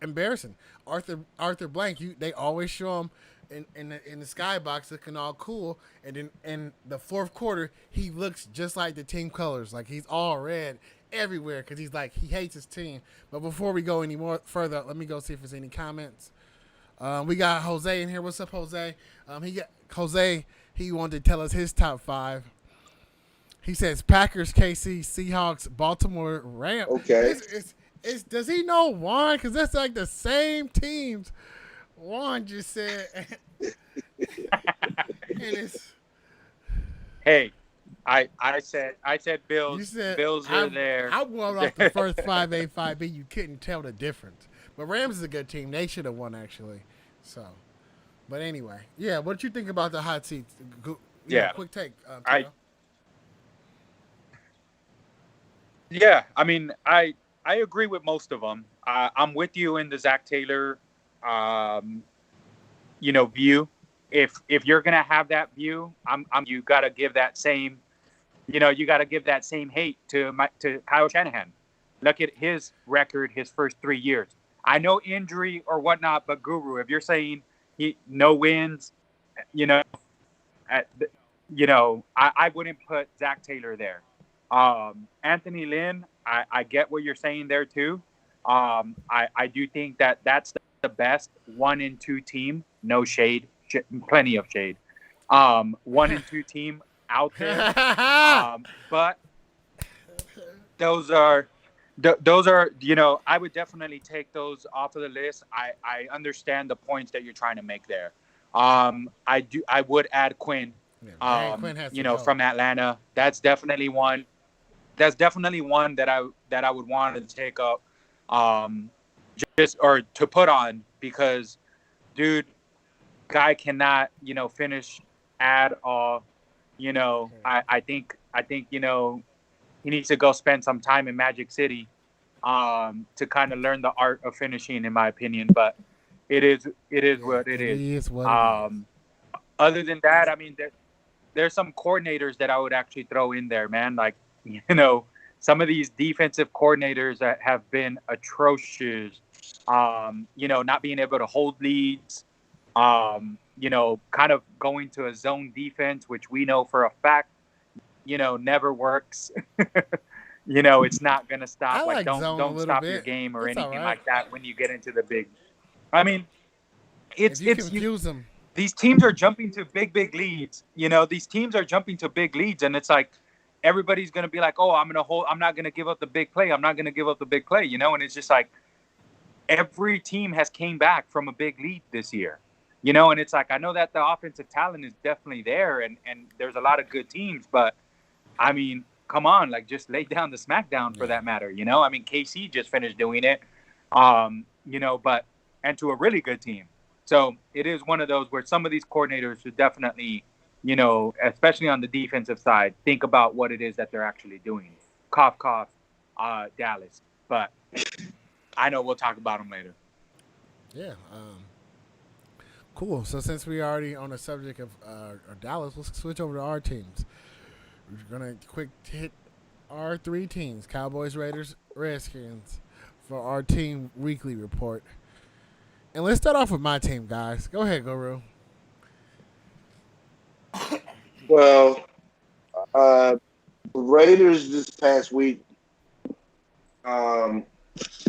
S1: embarrassing. Arthur Blank, they always show him in the skybox looking all cool, and then in the fourth quarter he looks just like the team colors, like he's all red everywhere because he hates his team. But before we go any more further, let me go see if there's any comments. We got Jose in here. What's up, Jose? He wanted to tell us his top 5. He says Packers, KC, Seahawks, Baltimore, Rams.
S2: Okay.
S1: Does he know Juan? Because that's like the same teams Juan just said. And it's
S3: Hey, I said
S1: you
S3: Bills.
S1: said
S3: Bills are there.
S1: I won off the first 5A, 5B. You couldn't tell the difference. But Rams is a good team. They should have won actually. So, but anyway, yeah. What you think about the hot seats? Quick take.
S3: Yeah, I mean, I agree with most of them. I'm with you in the Zach Taylor, view. If you're gonna have that view, you gotta give that same, you gotta give that same hate to Kyle Shanahan. Look at his record, his first 3 years. I know injury or whatnot, but Guru, if you're saying no wins, I wouldn't put Zach Taylor there. Anthony Lynn, I get what you're saying there too. I do think that's the best 1 and 2 team. No shade, plenty of shade. 1 and 2 team out there. But those are, I would definitely take those off of the list. I understand the points that you're trying to make there. I would add Quinn.
S1: Quinn has
S3: from Atlanta. That's definitely one. That I would want to take up, or to put on, because, dude, guy cannot finish at all. I think he needs to go spend some time in Magic City, to kind of learn the art of finishing, in my opinion. But it is what it is.
S1: It is what it is.
S3: Other than that, I mean, there's some coordinators that I would actually throw in there, man. Like, some of these defensive coordinators that have been atrocious, not being able to hold leads, kind of going to a zone defense, which we know for a fact, never works. It's not going to stop.
S1: Like
S3: don't stop your game or anything like that when you get into the big. I mean, it's
S1: confuse them.
S3: These teams are jumping to big leads. These teams are jumping to big leads, and it's like everybody's going to be like, oh, I'm not going to give up the big play. I'm not going to give up the big play, and it's just like every team has came back from a big lead this year, and it's like, I know that the offensive talent is definitely there, and there's a lot of good teams, but I mean, come on, like, just lay down the smackdown for that matter. I mean, KC just finished doing it, but, and to a really good team. So it is one of those where some of these coordinators should definitely, especially on the defensive side, think about what it is that they're actually doing. Cough, cough, Dallas. But I know we'll talk about them later.
S1: Yeah. Cool. So since we're already on the subject of Dallas, let's switch over to our teams. We're going to quick hit our 3 teams, Cowboys, Raiders, Redskins, for our team weekly report. And let's start off with my team, guys. Go ahead, Guru.
S2: Well, Raiders this past week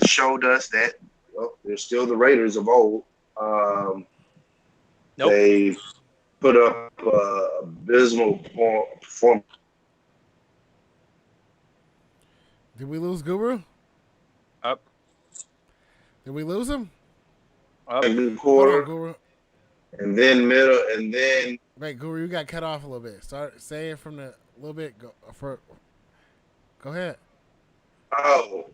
S2: showed us that they're still the Raiders of old.
S3: Nope.
S2: They put up abysmal performance.
S1: Did we lose Guru?
S3: Up.
S1: Did we lose him?
S3: Up.
S2: Quarter,
S1: on, Guru.
S2: and then middle, and then.
S1: Wait, Guru, you got cut off a little bit. Start saying from the little bit. Go ahead.
S2: Oh,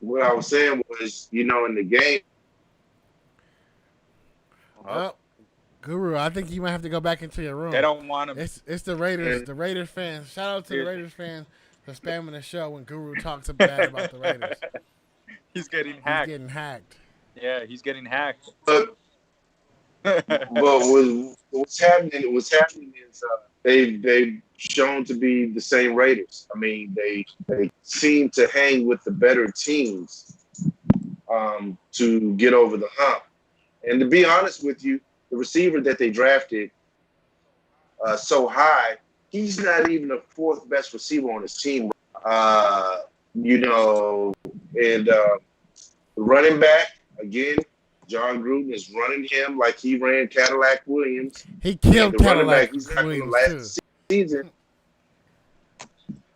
S2: what I was saying was, in the game.
S1: Oh, Guru, I think you might have to go back into your room.
S3: They don't want him.
S1: It's the Raiders. The Raiders fans. Shout out to the Raiders fans for spamming the show when Guru talks bad about the Raiders.
S3: He's getting hacked. Yeah, he's getting hacked.
S2: But what's happening is they've shown to be the same Raiders. I mean, they seem to hang with the better teams to get over the hump. And to be honest with you, the receiver that they drafted so high, he's not even the 4th best receiver on his team. And the running back, again, John Gruden is running him like he ran Cadillac Williams.
S1: He killed Cadillac
S2: Williams
S1: last
S2: season.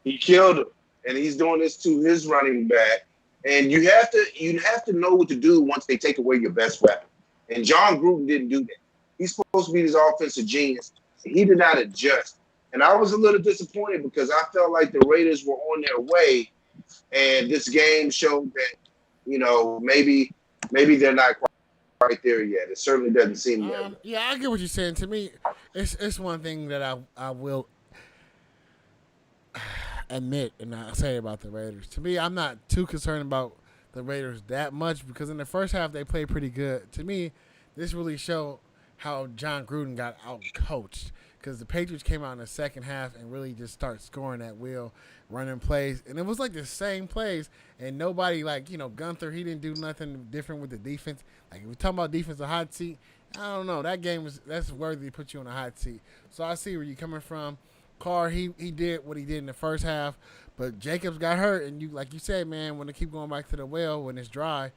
S2: He killed him, and he's doing this to his running back. And you have to know what to do once they take away your best weapon. And John Gruden didn't do that. He's supposed to be this offensive genius. He did not adjust. And I was a little disappointed because I felt like the Raiders were on their way, and this game showed that, maybe they're not quite there yet. It certainly doesn't seem that way.
S1: Yeah, I get what you're saying. To me, it's one thing that I will admit and I say about the Raiders. To me, I'm not too concerned about the Raiders that much because in the first half they played pretty good. To me, this really showed how John Gruden got out coached because the Patriots came out in the second half and really just start scoring at will, running plays, and it was like the same plays, and nobody Gunther, he didn't do nothing different with the defense. Like if we're talking about defensive hot seat, I don't know, that's worthy to put you on a hot seat. So I see where you're coming from. Carr, he did what he did in the first half, but Jacobs got hurt, and you like you said, man, when they keep going back to the well when it's dry,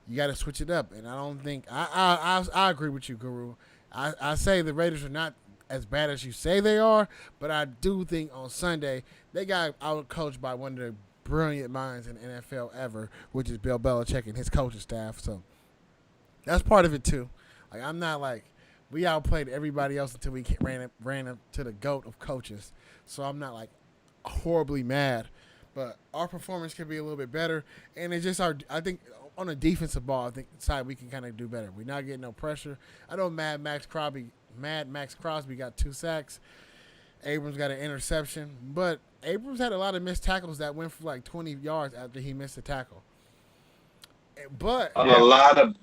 S1: you got to switch it up. And I don't think I agree with you, Guru. I say the Raiders are not as bad as you say they are, but I do think on Sunday they got out coached by one of the brilliant minds in the NFL ever, which is Bill Belichick and his coaching staff. So that's part of it too. Like I'm not like we outplayed everybody else until we ran up to the GOAT of coaches. So I'm not like horribly mad, but our performance can be a little bit better. And it's just I think on the defensive ball, I think side we can kind of do better. We're not getting no pressure. I know Mad Max Crosby got 2 sacks. Abrams got an interception, but Abrams had a lot of missed tackles that went for like 20 yards after he missed a tackle. But
S2: A lot of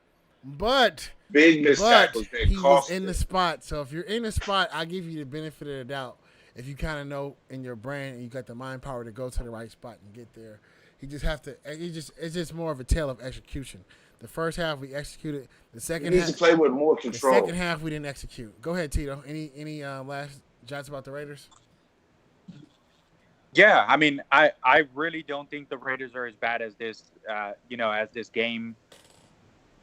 S1: But
S2: big missed tackles that
S1: he
S2: cost
S1: was in the spot. So if you're in the spot, I give you the benefit of the doubt. If you kind of know in your brain and you got the mind power to go to the right spot and get there, he just have to. It's just more of a tale of execution. The first half we executed. The
S2: He
S1: second
S2: needs
S1: half,
S2: to play with more
S1: the
S2: control.
S1: second half we didn't execute. Go ahead, Tito. Any last shots about the Raiders?
S3: Yeah, I mean, I really don't think the Raiders are as bad as this, as this game,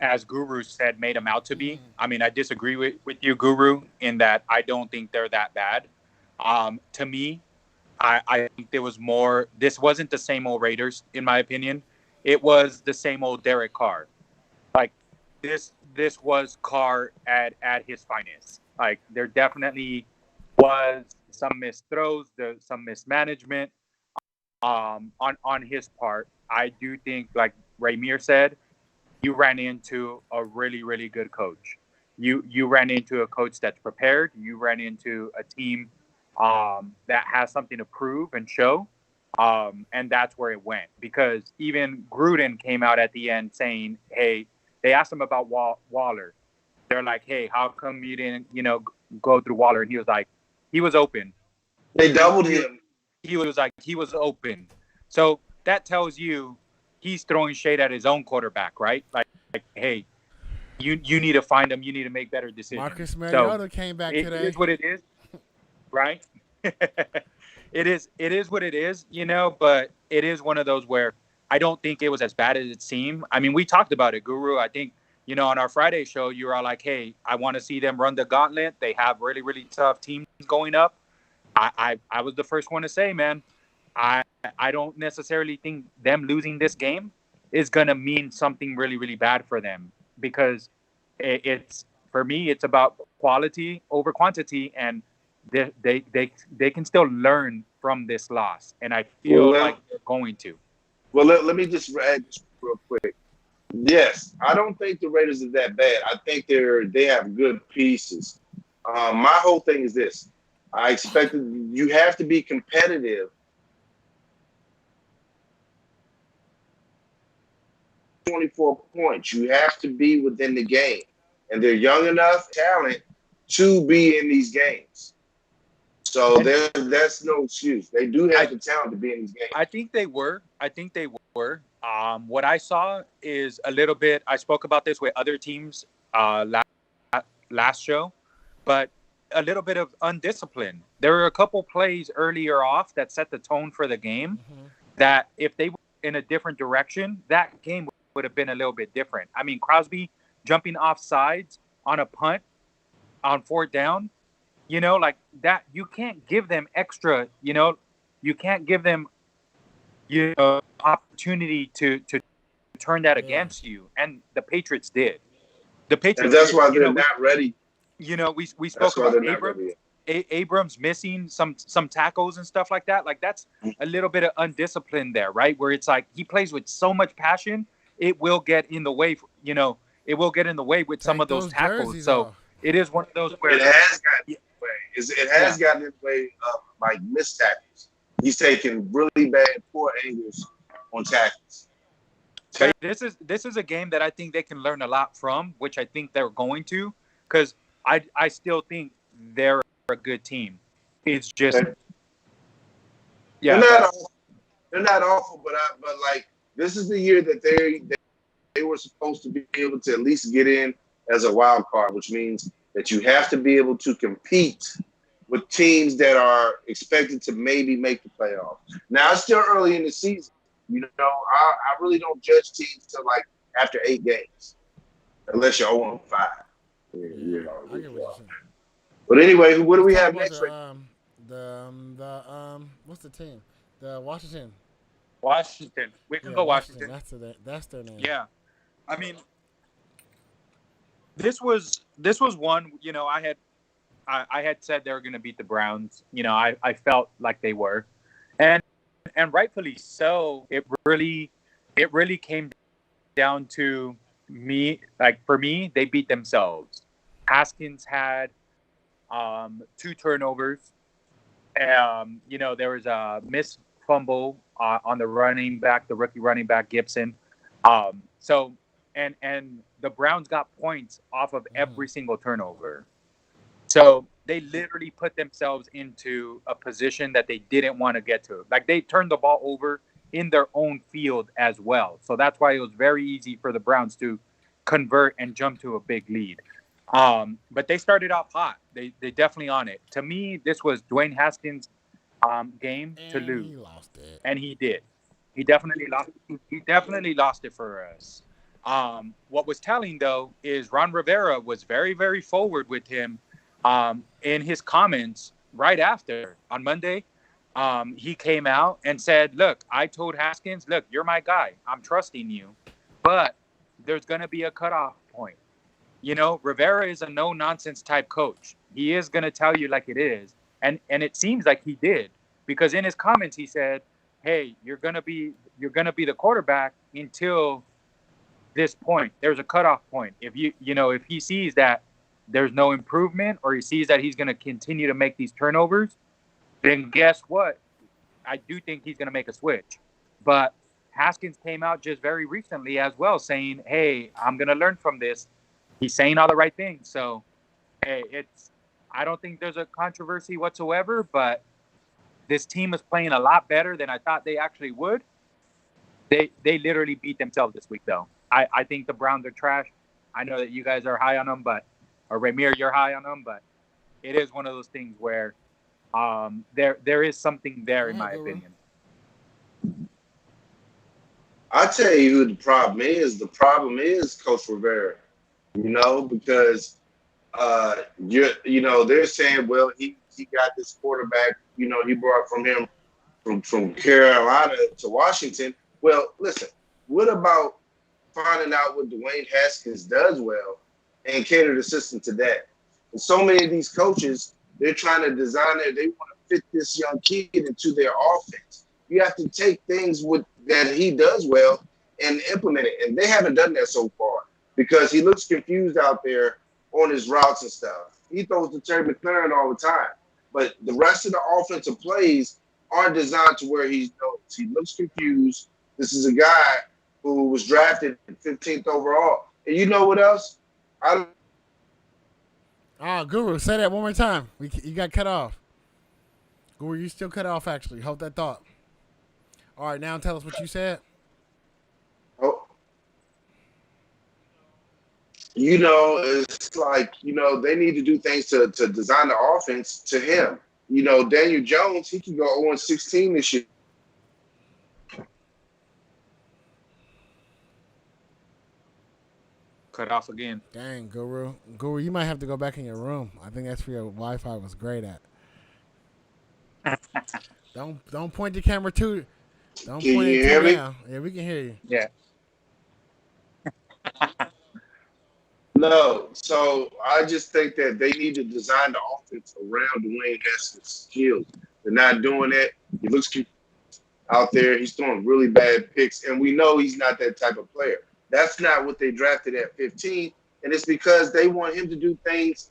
S3: as Guru said, made them out to be. I mean, I disagree with you, Guru, in that I don't think they're that bad. To me, I think there was more. This wasn't the same old Raiders, in my opinion. It was the same old Derek Carr. Like this was Carr at his finest. Like there definitely was some missed throws, some mismanagement on his part. I do think, like Raymir said, you ran into a really, really good coach. You ran into a coach that's prepared. You ran into a team that has something to prove and show. And that's where it went. Because even Gruden came out at the end saying, hey, they asked him about Waller. They're like, hey, how come you didn't, go through Waller? And he was like, he was open.
S2: They doubled him.
S3: He was open. So that tells you he's throwing shade at his own quarterback, right? Like hey, you need to find him. You need to make better decisions.
S1: Marcus Mariota came back today.
S3: It is what it is, right? It is what it is, but it is one of those where I don't think it was as bad as it seemed. I mean, we talked about it, Guru. I think, on our Friday show, you were all like, hey, I want to see them run the gauntlet. They have really, really tough teams going up. I was the first one to say, man, I don't necessarily think them losing this game is going to mean something really, really bad for them, because it's, for me, it's about quality over quantity, and they can still learn from this loss, and I feel like they're going to.
S2: Well, let me just add this real quick. Yes, I don't think the Raiders are that bad. I think they have good pieces. My whole thing is this. I expected you have to be competitive. 24 points. You have to be within the game. And they're young enough talent to be in these games. So that's no excuse. They do have the talent to be in these games.
S3: I think they were. What I saw is a little bit, I spoke about this with other teams last show, but a little bit of undiscipline. There were a couple plays earlier off that set the tone for the game that if they were in a different direction, that game would have been a little bit different. I mean, Crosby jumping off sides on a punt on 4th down, like that, you can't give them extra, you can't give them opportunity to turn that
S1: Yeah.
S3: against you, and the Patriots did. The
S2: And
S3: Patriots
S2: that's
S3: did.
S2: why they're not ready.
S3: We
S2: That's
S3: spoke
S2: why
S3: about
S2: they're not
S3: Abrams.
S2: ready.
S3: Abrams missing some tackles and stuff like that. Like that's a little bit of undiscipline there, right? Where it's like he plays with so much passion, it will get in the way. It will get in the way with some
S1: Take
S3: of those
S1: those
S3: tackles.
S1: jerseys
S3: So
S1: off.
S3: it is one of those
S2: It
S3: where,
S2: has gotten in
S3: yeah,
S2: the way. It
S3: yeah.
S2: has gotten in the way of like missed tackles. He's taking really bad, poor angles on tackles.
S3: But this is a game that I think they can learn a lot from, which I think they're going to, because I still think they're a good team. It's just
S2: They're
S3: yeah,
S2: not awful. They're not awful, but like this is the year that they were supposed to be able to at least get in as a wild card, which means that you have to be able to compete with teams that are expected to maybe make the playoffs. Now it's still early in the season. I really don't judge teams till like after 8 games, unless you're 0-5.
S1: Yeah, I get what you're saying.
S2: But anyway, what do
S1: Let's
S2: we
S1: talk
S2: have
S1: about
S2: next week?
S1: the what's the team? The Washington.
S3: Washington. We can
S1: Yeah,
S3: go
S1: Washington.
S3: Washington.
S1: That's their name.
S3: Yeah, I mean, this was one. I had said they were going to beat the Browns. I felt like they were, and rightfully so. It really came down to me. Like for me, they beat themselves. Haskins had 2 turnovers. There was a missed fumble on the running back, the rookie running back Gibson. So and the Browns got points off of
S1: Mm-hmm.
S3: every single turnover. So they literally put themselves into a position that they didn't want to get to. Like they turned the ball over in their own field as well. So that's why it was very easy for the Browns to convert and jump to a big lead. But they started off hot. They definitely on it. To me, this was Dwayne Haskins' game to
S1: And
S3: lose,
S1: he lost it.
S3: and he did. He definitely lost. He definitely lost it for us. What was telling though is Ron Rivera was very very forward with him in his comments right after on Monday. He came out and said, "Look, I told Haskins, look, you're my guy. I'm trusting you, but there's going to be a cutoff point. Rivera is a no nonsense type coach. He is going to tell you like it is, and it seems like he did because in his comments he said, "Hey, you're gonna be the quarterback until this point. There's a cutoff point. If he sees that there's no improvement or he sees that he's going to continue to make these turnovers, then guess what? I do think he's going to make a switch." But Haskins came out just very recently as well saying, "Hey, I'm going to learn from this." He's saying all the right things. So, hey, I don't think there's a controversy whatsoever, but this team is playing a lot better than I thought they actually would. They literally beat themselves this week, though. I think the Browns are trash. I know that you guys are high on them, or Ramir, you're high on them, but it is one of those things where there is something there, in my opinion.
S2: I tell you who the problem is. The problem is Coach Rivera. Because they're saying, well, he got this quarterback. He brought from him from Carolina to Washington. Well, listen, what about finding out what Dwayne Haskins does well and cater the system to that? And so many of these coaches, they're trying to design it. They want to fit this young kid into their offense. You have to take things that he does well and implement it. And they haven't done that so far because he looks confused out there on his routes and stuff. He throws to Terry McLaurin all the time. But the rest of the offensive plays aren't designed to where he knows. He looks confused. This is a guy who was drafted 15th overall. And you know what else?
S1: Guru, say that one more time. You got cut off. Guru, you still cut off, actually. Hold that thought. All right, now tell us what you said.
S2: It's like, they need to do things to design the offense to him. Daniel Jones, he can go 0-16 this year.
S3: Cut off again.
S1: Dang, Guru. Guru, you might have to go back in your room. I think that's where your Wi-Fi was great at. Don't point the camera too. Don't
S2: Can
S1: point
S2: you
S1: it
S2: hear
S1: too
S2: me?
S1: down. Yeah, we can hear you.
S3: Yeah.
S2: No. So I just think that they need to design the offense around Dwayne Haskins' skills. They're not doing that. He looks out there. He's throwing really bad picks, and we know he's not that type of player. That's not what they drafted at 15, and it's because they want him to do things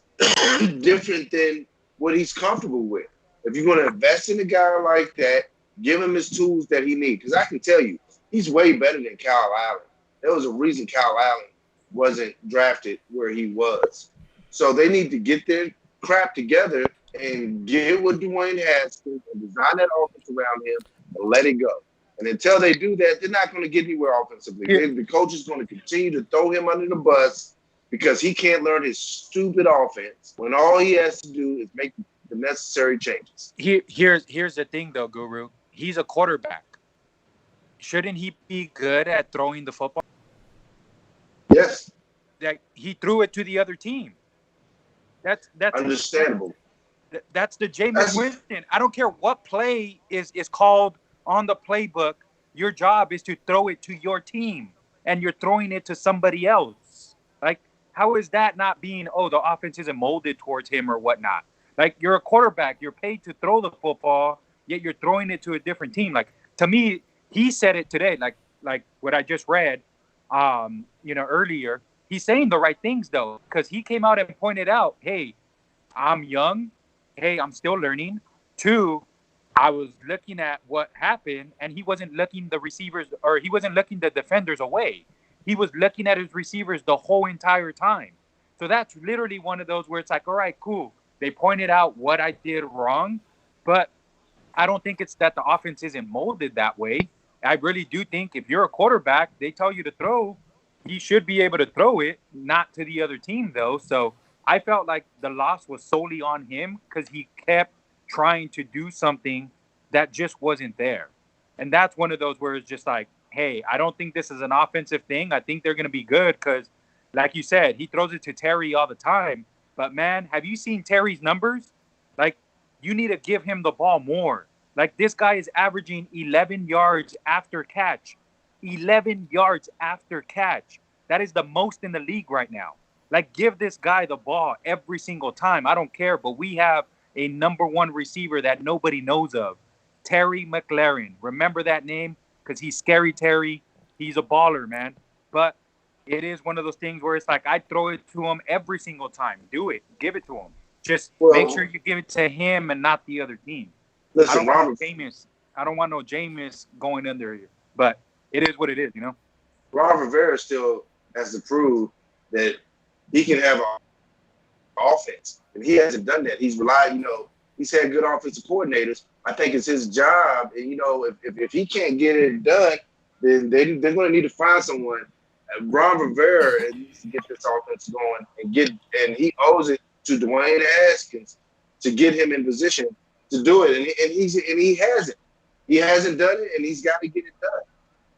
S2: different than what he's comfortable with. If you're going to invest in a guy like that, give him his tools that he needs. Because I can tell you, he's way better than Kyle Allen. There was a reason Kyle Allen wasn't drafted where he was. So they need to get their crap together and get with Dwayne Haskins and design that offense around him and let it go. And until they do that, they're not going to get anywhere offensively.
S3: Here-
S2: The coach is going to continue to throw him under the bus because he can't learn his stupid offense when all he has to do is make the necessary changes.
S3: Here's the thing, though, Guru. He's a quarterback. Shouldn't he be good at throwing the football?
S2: Yes,
S3: Like, he threw it to the other team. That's
S2: understandable.
S3: That's the Jameis
S2: That's-
S3: Winston. I don't care what play is called on the playbook. Your job is to throw it to your team, and you're throwing it to somebody else. Like, how is that not being, the offense isn't molded towards him or whatnot? Like, you're a quarterback. You're paid to throw the football, yet you're throwing it to a different team. Like, to me, he said it today, like what I just read, earlier. He's saying the right things, though, because he came out and pointed out, hey, I'm young. Hey, I'm still learning. 2, I was looking at what happened, and he wasn't looking the receivers, or he wasn't looking the defenders away. He was looking at his receivers the whole entire time. So that's literally one of those where it's like, all right, cool. They pointed out what I did wrong, but I don't think it's that the offense isn't molded that way. I really do think if you're a quarterback, they tell you to throw, you should be able to throw it, not to the other team, though. So I felt like the loss was solely on him because he kept trying to do something that just wasn't there. And that's one of those where it's just like, hey, I don't think this is an offensive thing. I think they're going to be good because, like you said, he throws it to Terry all the time. But, man, have you seen Terry's numbers? Like, you need to give him the ball more. Like, this guy is averaging 11 yards after catch. 11 yards after catch. That is the most in the league right now. Like, give this guy the ball every single time. I don't care, but we have a number one receiver that nobody knows of. Terry McLaurin. Remember that name? Because he's scary Terry. He's a baller, man. But it is one of those things where it's like, I throw it to him every single time. Do it. Give it to him. Just make sure you give it to him and not the other team.
S2: Listen, Robert,
S3: I don't want no Jameis going under here. But it is what it is, you know?
S2: Ron Rivera still has to prove that he can have an offense. And he hasn't done that. He's relied, he's had good offensive coordinators. I think it's his job. And, if he can't get it done, then they're going to need to find someone. Ron Rivera needs to get this offense going and he owes it to Dwayne Haskins to get him in position to do it. And he hasn't. He hasn't done it, and he's got to get it done.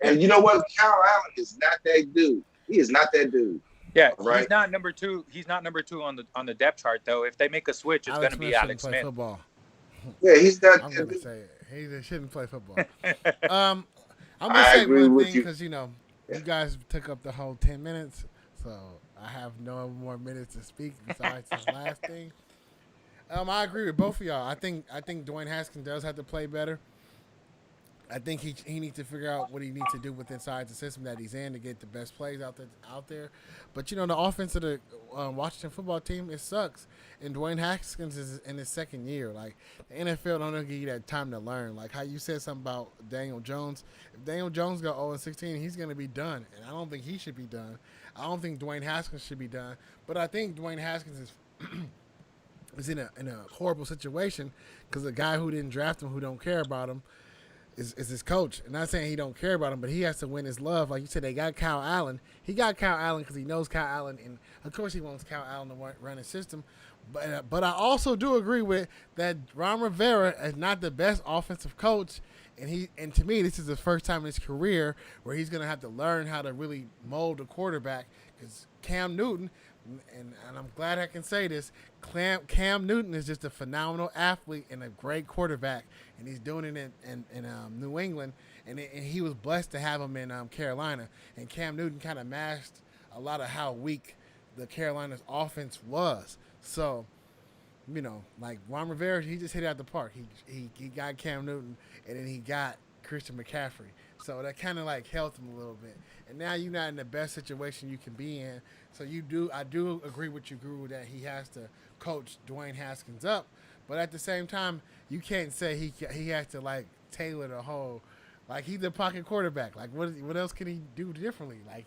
S2: And you know what? Kyle Allen is not that dude. He is not that dude.
S3: Yeah,
S2: right?
S3: He's not number two. He's not number 2 on the depth chart, though. If they make a switch, it's going to be Alex Smith.
S1: Football.
S2: Yeah, he's not.
S1: I'm going to say it. He shouldn't play football. I'm going to say one thing because, you guys took up the whole 10 minutes, so I have no more minutes to speak besides this last thing. I agree with both of y'all. I think Dwayne Haskins does have to play better. I think he needs to figure out what he needs to do with inside the system that he's in to get the best plays out there. But the offense of the Washington football team, it sucks. And Dwayne Haskins is in his second year. Like, the NFL don't give you that time to learn. Like how you said something about Daniel Jones. If Daniel Jones go 0-16, he's going to be done. And I don't think he should be done. I don't think Dwayne Haskins should be done. But I think Dwayne Haskins is in a horrible situation because the guy who didn't draft him, who don't care about him, is his coach. And not saying he don't care about him, but he has to win his love. Like you said, they got Kyle Allen. He got Kyle Allen because he knows Kyle Allen, and of course he wants Kyle Allen to run his system. But I also do agree with that Ron Rivera is not the best offensive coach, and to me this is the first time in his career where he's going to have to learn how to really mold a quarterback because Cam Newton and I'm glad I can say this. Cam Newton is just a phenomenal athlete and a great quarterback, and he's doing it in New England, and he was blessed to have him in Carolina. And Cam Newton kind of masked a lot of how weak the Carolina's offense was. So, like Ron Rivera, he just hit it out the park. He got Cam Newton, and then he got Christian McCaffrey. So that kind of like helped him a little bit. And now you're not in the best situation you can be in. So I do agree with you, Guru, that he has to coach Dwayne Haskins up. But at the same time, you can't say he has to like tailor the whole. Like he's a pocket quarterback. Like what else can he do differently? Like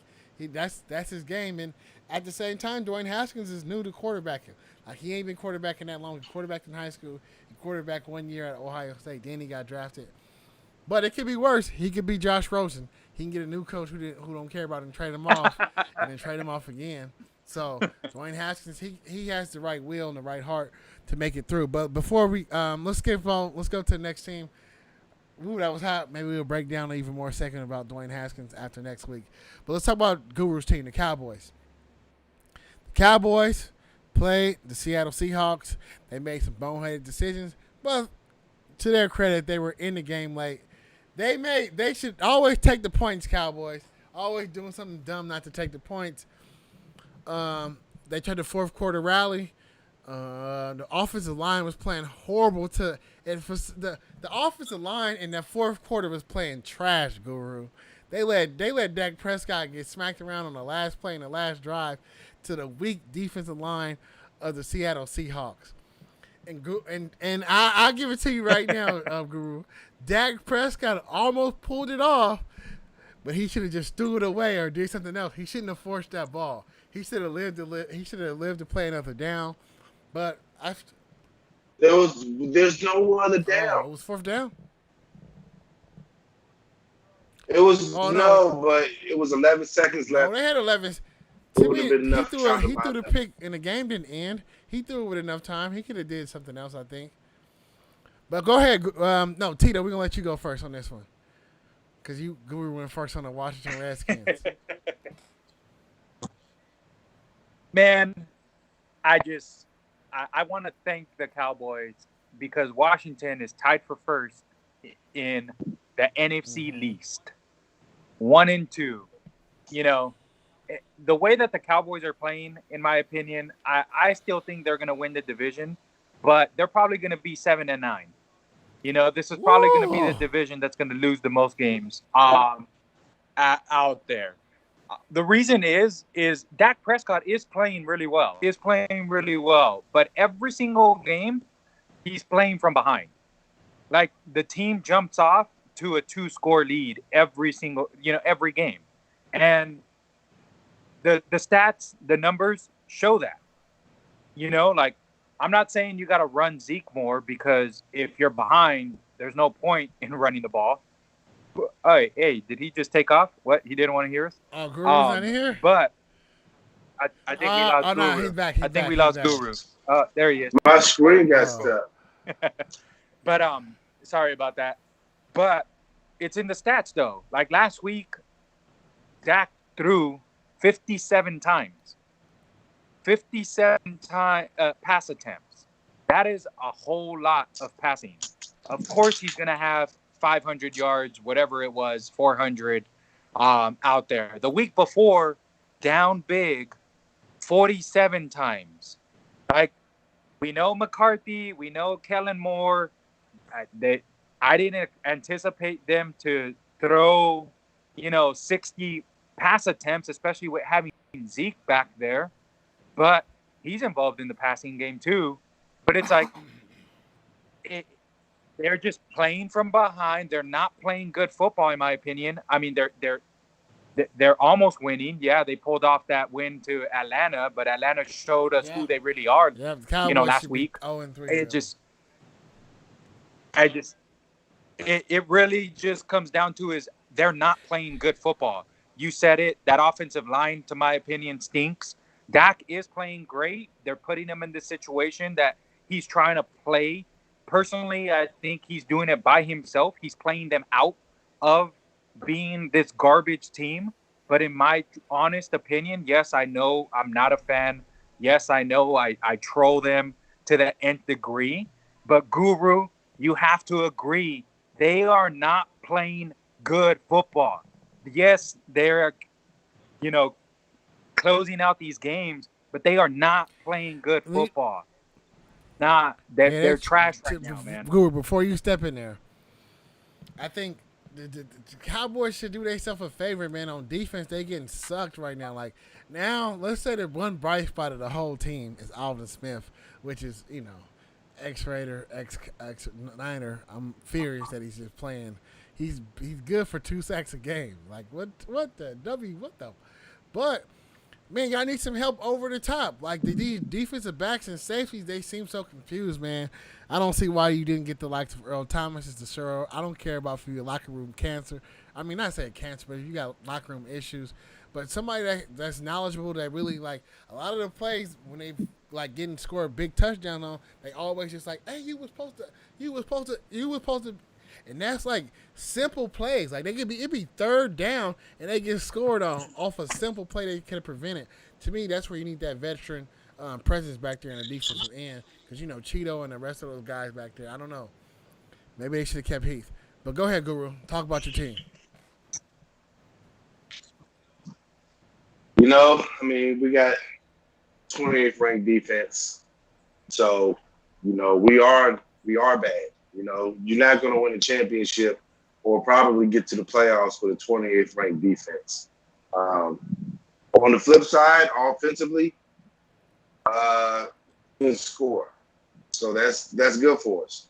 S1: that's his game. And at the same time, Dwayne Haskins is new to quarterbacking. Like he ain't been quarterbacking that long. He quarterbacked in high school. He quarterbacked 1 year at Ohio State. Then he got drafted. But it could be worse. He could be Josh Rosen. He can get a new coach who don't care about him and trade him off, and then trade him off again. So Dwayne Haskins, he has the right will and the right heart to make it through. But before we let's go to the next team. Ooh, that was hot. Maybe we'll break down even more second about Dwayne Haskins after next week. But let's talk about Guru's team, the Cowboys. The Cowboys played the Seattle Seahawks. They made some boneheaded decisions, but to their credit, they were in the game late. They should always take the points, Cowboys. Always doing something dumb not to take the points. They tried the fourth quarter rally. The offensive line was playing horrible. The offensive line in that fourth quarter was playing trash, Guru. They let Dak Prescott get smacked around on the last play in the last drive to the weak defensive line of the Seattle Seahawks. And I'll give it to you right now, Guru. Dak Prescott almost pulled it off, but he should have just threw it away or did something else. He shouldn't have forced that ball. He should have lived to play another down. But
S2: there's no other down.
S1: It was fourth down.
S2: It was but it was 11 seconds left.
S1: Oh, they had 11.
S2: Would have been enough
S1: He threw the pick and the game didn't end. He threw it with enough time. He could have did something else, I think. But go ahead. No, Tito, we're going to let you go first on this one. Because Guru went first on the Washington Redskins.
S3: Man, I want to thank the Cowboys because Washington is tied for first in the NFC least. 1 and 2. The way that the Cowboys are playing, in my opinion, I still think they're going to win the division, but they're probably going to be 7-9. This is probably going to be the division that's going to lose the most games out there. The reason is Dak Prescott is playing really well. But every single game, he's playing from behind. Like the team jumps off to a 2-score lead every game. And the stats, the numbers show that. Like I'm not saying you got to run Zeke more because if you're behind, there's no point in running the ball. Hey, did he just take off? What? He didn't want to hear us?
S1: Oh, Guru's not in here?
S3: But I think we lost Guru.
S1: No, he's back.
S3: I think we lost Guru. There he is.
S2: My screen got stuck.
S3: But sorry about that. But it's in the stats, though. Like last week, Dak threw 57 times. 57 pass attempts. That is a whole lot of passing. Of course, he's going to have 500 yards, whatever it was, 400 out there. The week before, down big, 47 times. Like, we know McCarthy, we know Kellen Moore. I didn't anticipate them to throw, 60 pass attempts, especially with having Zeke back there. But he's involved in the passing game too. But it's like they're just playing from behind. They're not playing good football, in my opinion. I mean, they're almost winning. Yeah, they pulled off that win to Atlanta, but Atlanta showed us who they really are.
S1: Yeah, the Cowboys
S3: last week.
S1: 0-3.
S3: It really just comes down to is they're not playing good football. You said it. That offensive line, to my opinion, stinks. Dak is playing great. They're putting him in this situation that he's trying to play. Personally, I think he's doing it by himself. He's playing them out of being this garbage team. But in my honest opinion, yes, I know I'm not a fan
S4: Yes, I know I troll them to the nth degree, but Guru, you have to agree they are not playing good football. Yes, they're, you know, closing out these games, but they are not playing good football. Nah, they're trash right now, man.
S1: Guru, before you step in there, I think the Cowboys should do themselves a favor, man. On defense, they getting sucked right now. Like now, let's say the one bright spot of the whole team is Alden Smith, which is ex-Raider, ex-Niner. I'm furious that he's just playing. He's good for 2 sacks a game. Like what the W what the, but. Man, y'all need some help over the top. Like these defensive backs and safeties, they seem so confused, man. I don't see why you didn't get the likes of Earl Thomas as the Sherrill. I don't care about for your locker room cancer. I mean, not saying cancer, but if you got locker room issues. But somebody that's knowledgeable, that really like a lot of the plays when they like getting scored a big touchdown on, they always just like, hey, you was supposed to. And that's like simple plays. Like it'd be third down and they get scored on off a simple play they could have prevented. To me, that's where you need that veteran presence back there in the defensive end. Because Cheeto and the rest of those guys back there. I don't know. Maybe they should have kept Heath. But go ahead, Guru. Talk about your team.
S2: We got 28th ranked defense. So, we are bad. You're not going to win a championship or probably get to the playoffs with a 28th ranked defense. On the flip side, offensively, good score. So that's good for us.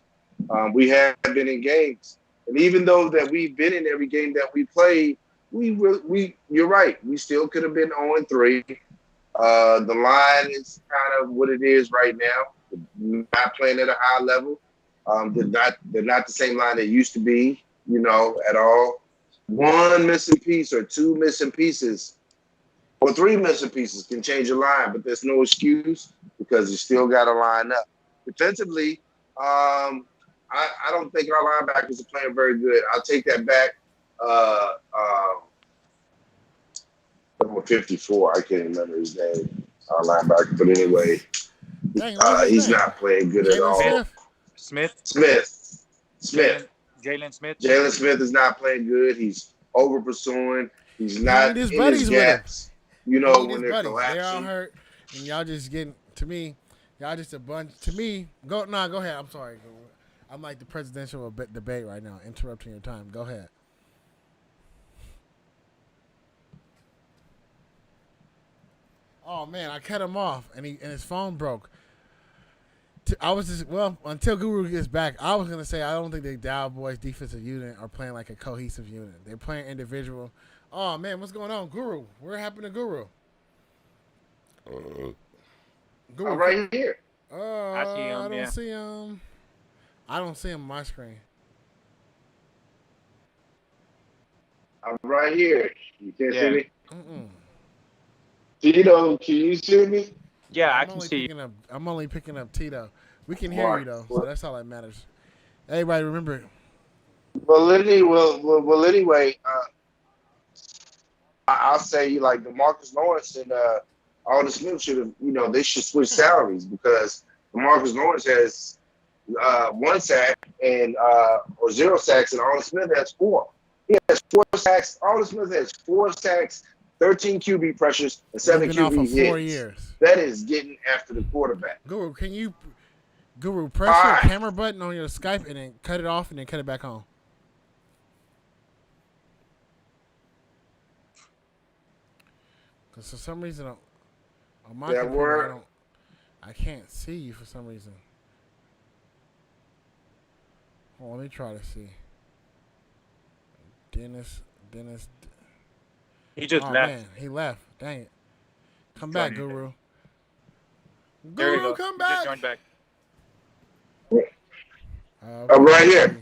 S2: We have been in games, and even though that we've been in every game that we played, you're right. We still could have been 0-3. The line is kind of what it is right now. Not playing at a high level. They're not the same line they used to be, at all. One missing piece or 2 missing pieces or 3 missing pieces can change a line, but there's no excuse because you still got to line up. Defensively, I don't think our linebackers are playing very good. I'll take that back. Number 54, I can't remember his name, our linebacker, but anyway, he's not playing good at all.
S4: Smith. Jalen Smith.
S2: Jalen Smith is not playing good. He's over pursuing. He's not in his gaps. When they're collapsing.
S1: They're all hurt, and y'all just getting to me. Y'all just a bunch. To me, go ahead. I'm sorry. I'm like the presidential debate right now, interrupting your time. Go ahead. Oh man, I cut him off, and his phone broke. Until Guru gets back, I was gonna say I don't think the Dow Boys defensive unit are playing like a cohesive unit. They're playing individual. Oh man, what's going on, Guru? What happened to Guru?
S2: Guru, I'm right here.
S4: I see him.
S1: I don't see him. I don't see him on my screen.
S2: I'm right here. You can't see me.
S1: Mm-mm.
S2: Can you see me?
S4: Yeah, I can see you.
S1: I'm only picking up Tito. We can hear you though, so that's all that matters. Everybody remember.
S2: Well, anyway, I'll say like DeMarcus Lawrence and Alden Smith should have, they should switch salaries because DeMarcus Lawrence has 1 sack and or 0 sacks, and Alden Smith has 4. He has 4 sacks. Alden Smith has 4 sacks, 13 QB pressures, and 7 QB hits.
S1: 4 years.
S2: That is getting after the quarterback.
S1: Guru, press your camera button on your Skype and then cut it off and then cut it back on. Because for some reason, on my computer, I can't see you for some reason. Hold on, let me try to see. Dennis.
S4: He just left.
S1: Man, he left. Dang it. Come back, Guru.
S4: There you go.
S1: Come
S4: He
S1: back.
S4: just joined back.
S2: I'm right here.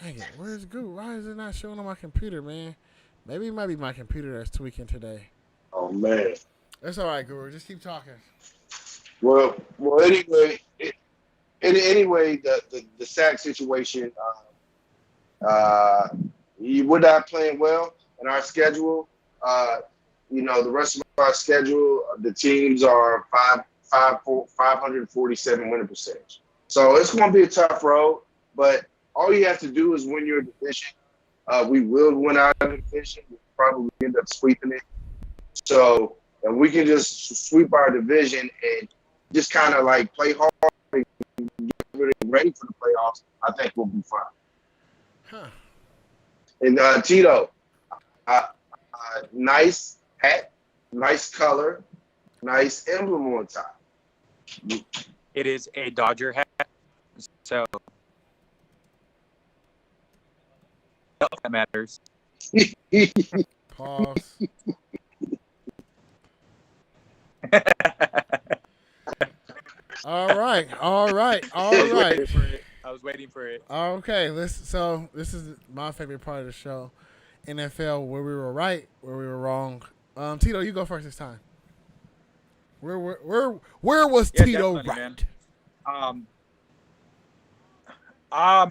S1: Dang it. Where's Guru? Why is it not showing on my computer, man? Maybe it might be my computer that's tweaking today.
S2: Oh, man.
S1: That's all right, Guru. Just keep talking.
S2: Well. Anyway, the sack situation. We're not playing well in our schedule. The rest of our schedule, the teams are 547 winning percentage. So it's going to be a tough road, but all you have to do is win your division. We will win our division. We'll probably end up sweeping it. So if we can just sweep our division and just kind of like play hard and get ready for the playoffs, I think we'll be fine.
S1: Huh.
S2: And Tito, nice hat, nice color, nice emblem on top.
S4: It is a Dodger hat, so that matters.
S1: Pause. All right.
S4: I was waiting for it.
S1: Okay, so this is my favorite part of the show, NFL, where we were right, where we were wrong. Tito, you go first this time. Where was Tito right?
S4: Man. I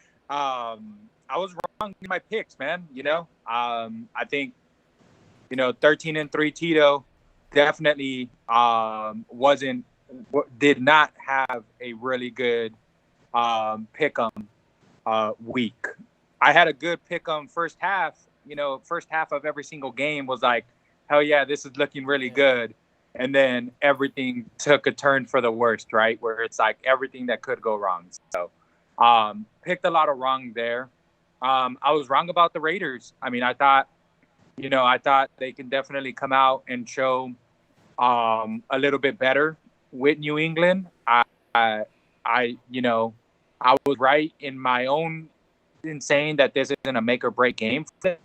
S4: was wrong in my picks, man. I think 13-3 Tito definitely did not have a really good pick'em week. I had a good pick'em first half. First half of every single game was like, hell yeah, this is looking really good. And then everything took a turn for the worst, right? Where it's like everything that could go wrong. So picked a lot of wrong there. I was wrong about the Raiders. I mean, I thought they can definitely come out and show a little bit better with New England. I was right in my own in saying that this isn't a make or break game for them.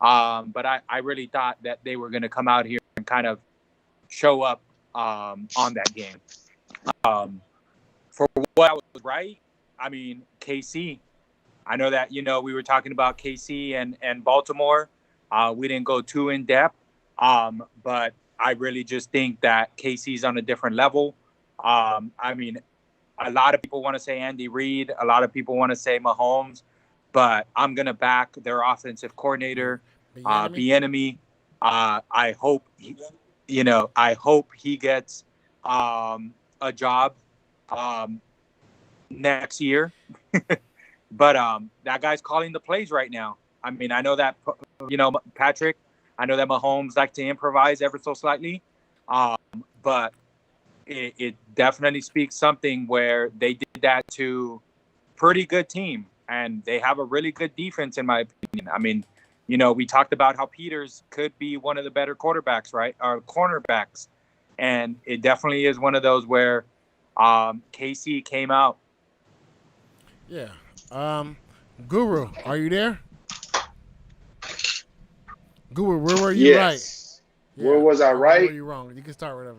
S4: But I really thought that they were going to come out here and kind of show up on that game. For what I was right, I mean, KC. I know that, we were talking about KC and Baltimore. We didn't go too in depth, but I really just think that KC's on a different level. I mean, a lot of people want to say Andy Reid. A lot of people want to say Mahomes. But I'm going to back their offensive coordinator, Bieniemy. I hope he gets a job next year. But that guy's calling the plays right now. I mean, I know that, Patrick, I know that Mahomes like to improvise ever so slightly. But it definitely speaks something where they did that to pretty good team. And they have a really good defense, in my opinion. I mean, we talked about how Peters could be one of the better quarterbacks, right? Or cornerbacks. And it definitely is one of those where KC came out.
S1: Yeah. Guru, are you there? Guru, where were you right?
S2: Yeah. Where was I right?
S1: Where were you wrong? You can start whatever.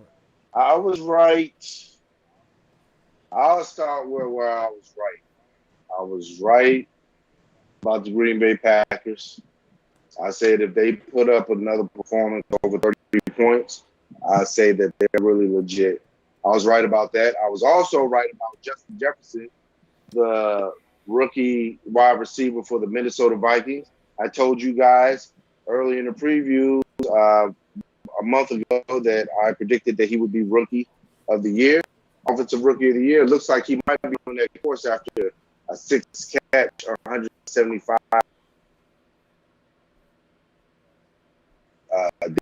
S2: I was right. I'll start where I was right. I was right about the Green Bay Packers. I said if they put up another performance over 30 points, I say that they're really legit. I was right about that. I was also right about Justin Jefferson, the rookie wide receiver for the Minnesota Vikings. I told you guys early in the preview a month ago that I predicted that he would be rookie of the year, offensive rookie of the year. It looks like he might be on that course after a 6 catch or 175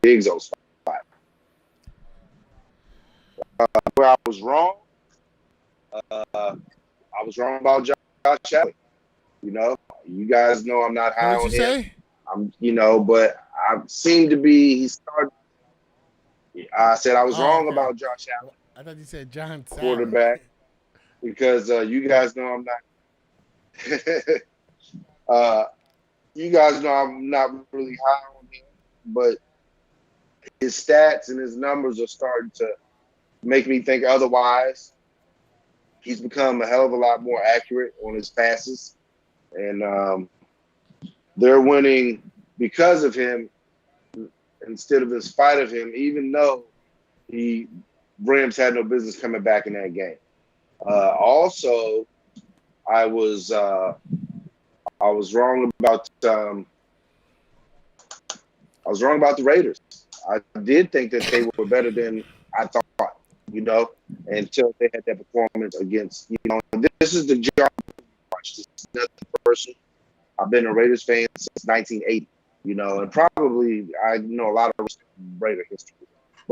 S2: Diggs on spot. Where I was wrong, I was wrong about Josh Allen. You guys know I'm not high on him.
S1: What did you say?
S2: But I seem to be. He started. I said I was wrong about Josh Allen.
S1: I thought you said John Sally.
S2: Quarterback, because you guys know I'm not. You guys know I'm not really high on him, but his stats and his numbers are starting to make me think otherwise. He's become a hell of a lot more accurate on his passes, and they're winning because of him instead of in spite of him, even though Rams had no business coming back in that game. Also, I was wrong about the Raiders. I did think that they were better than I thought, until they had that performance against, this is the job to watch. This is nothing personal. I've been a Raiders fan since 1980, and probably I know a lot of Raider history.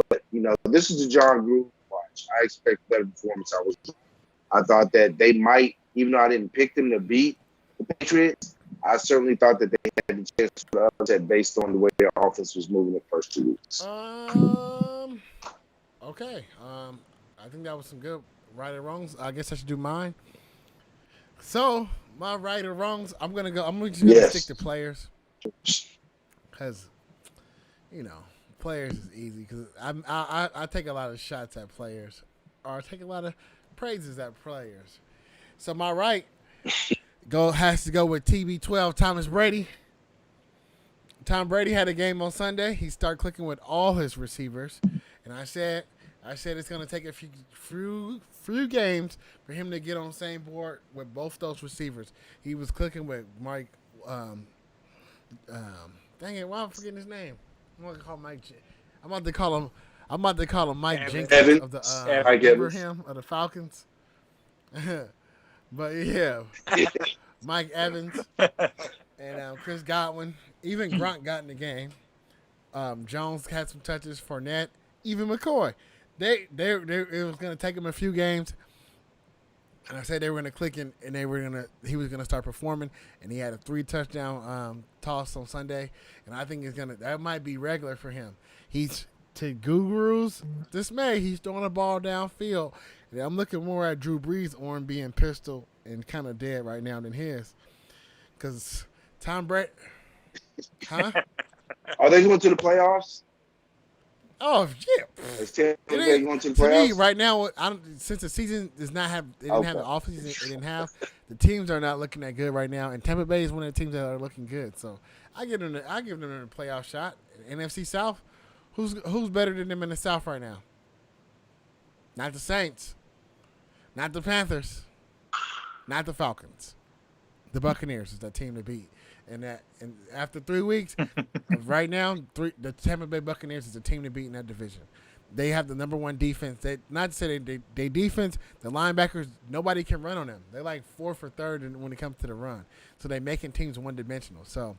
S2: But, this is the John Gruden watch. I expect better performance. I thought that they might, even though I didn't pick them to beat the Patriots, I certainly thought that they had the chance for the upset based on the way their offense was moving the first 2 weeks.
S1: Okay. I think that was some good right or wrongs. I guess I should do mine. So my right or wrongs, I'm just gonna stick to players, because players is easy, because I take a lot of shots at players, or I take a lot of praises at players. So my right has to go with TB12 Thomas Brady. Tom Brady had a game on Sunday. He started clicking with all his receivers, and I said it's going to take a few games for him to get on the same board with both those receivers. He was clicking with Mike. Dang it! Why am I forgetting his name? I'm about to call Mike. I'm about to call him Mike Jenkins
S2: Evans.
S1: of the
S2: Mike Evans.
S1: him of the Falcons. But yeah, Mike Evans and Chris Godwin. Even Gronk got in the game. Jones had some touches. Fournette, even McCoy. It was going to take him a few games, and I said they were going to click in, and he was going to start performing, and he had a 3 touchdown toss on Sunday, and I think that might be regular for him. He's, to Guru's dismay, he's throwing a ball downfield. And I'm looking more at Drew Brees' arm being pistol and kind of dead right now than his, because Tom Brady. Huh?
S2: Are they going to the playoffs?
S1: Oh yeah.
S2: Is Tampa Bay going to the playoffs?
S1: To me, right now, since the season does not have, they didn't have the offseason, it didn't have, the teams are not looking that good right now, and Tampa Bay is one of the teams that are looking good. So I give them a playoff shot. NFC South, who's better than them in the South right now? Not the Saints, not the Panthers, not the Falcons. The Buccaneers is that team to beat. And after 3 weeks, right now, the Tampa Bay Buccaneers is the team to beat in that division. They have the number 1 defense. Not to say they defense, the linebackers, nobody can run on them. They're like 4th or 3rd when it comes to the run. So they're making teams one-dimensional. So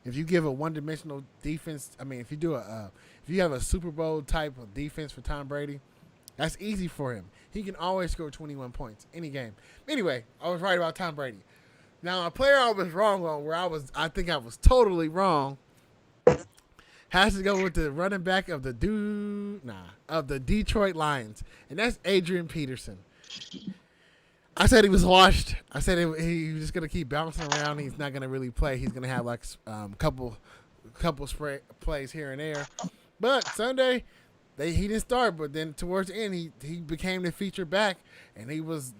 S1: if you give a one-dimensional defense, if you have a Super Bowl type of defense for Tom Brady, that's easy for him. He can always score 21 points any game. Anyway, I was right about Tom Brady. Now, a player I was wrong on, I think I was totally wrong, has to go with the running back of the Detroit Lions, and that's Adrian Peterson. I said he was washed. I said he was just gonna keep bouncing around. He's not gonna really play. He's gonna have like couple plays here and there. But Sunday, he didn't start, but then towards the end, he became the feature back, and he was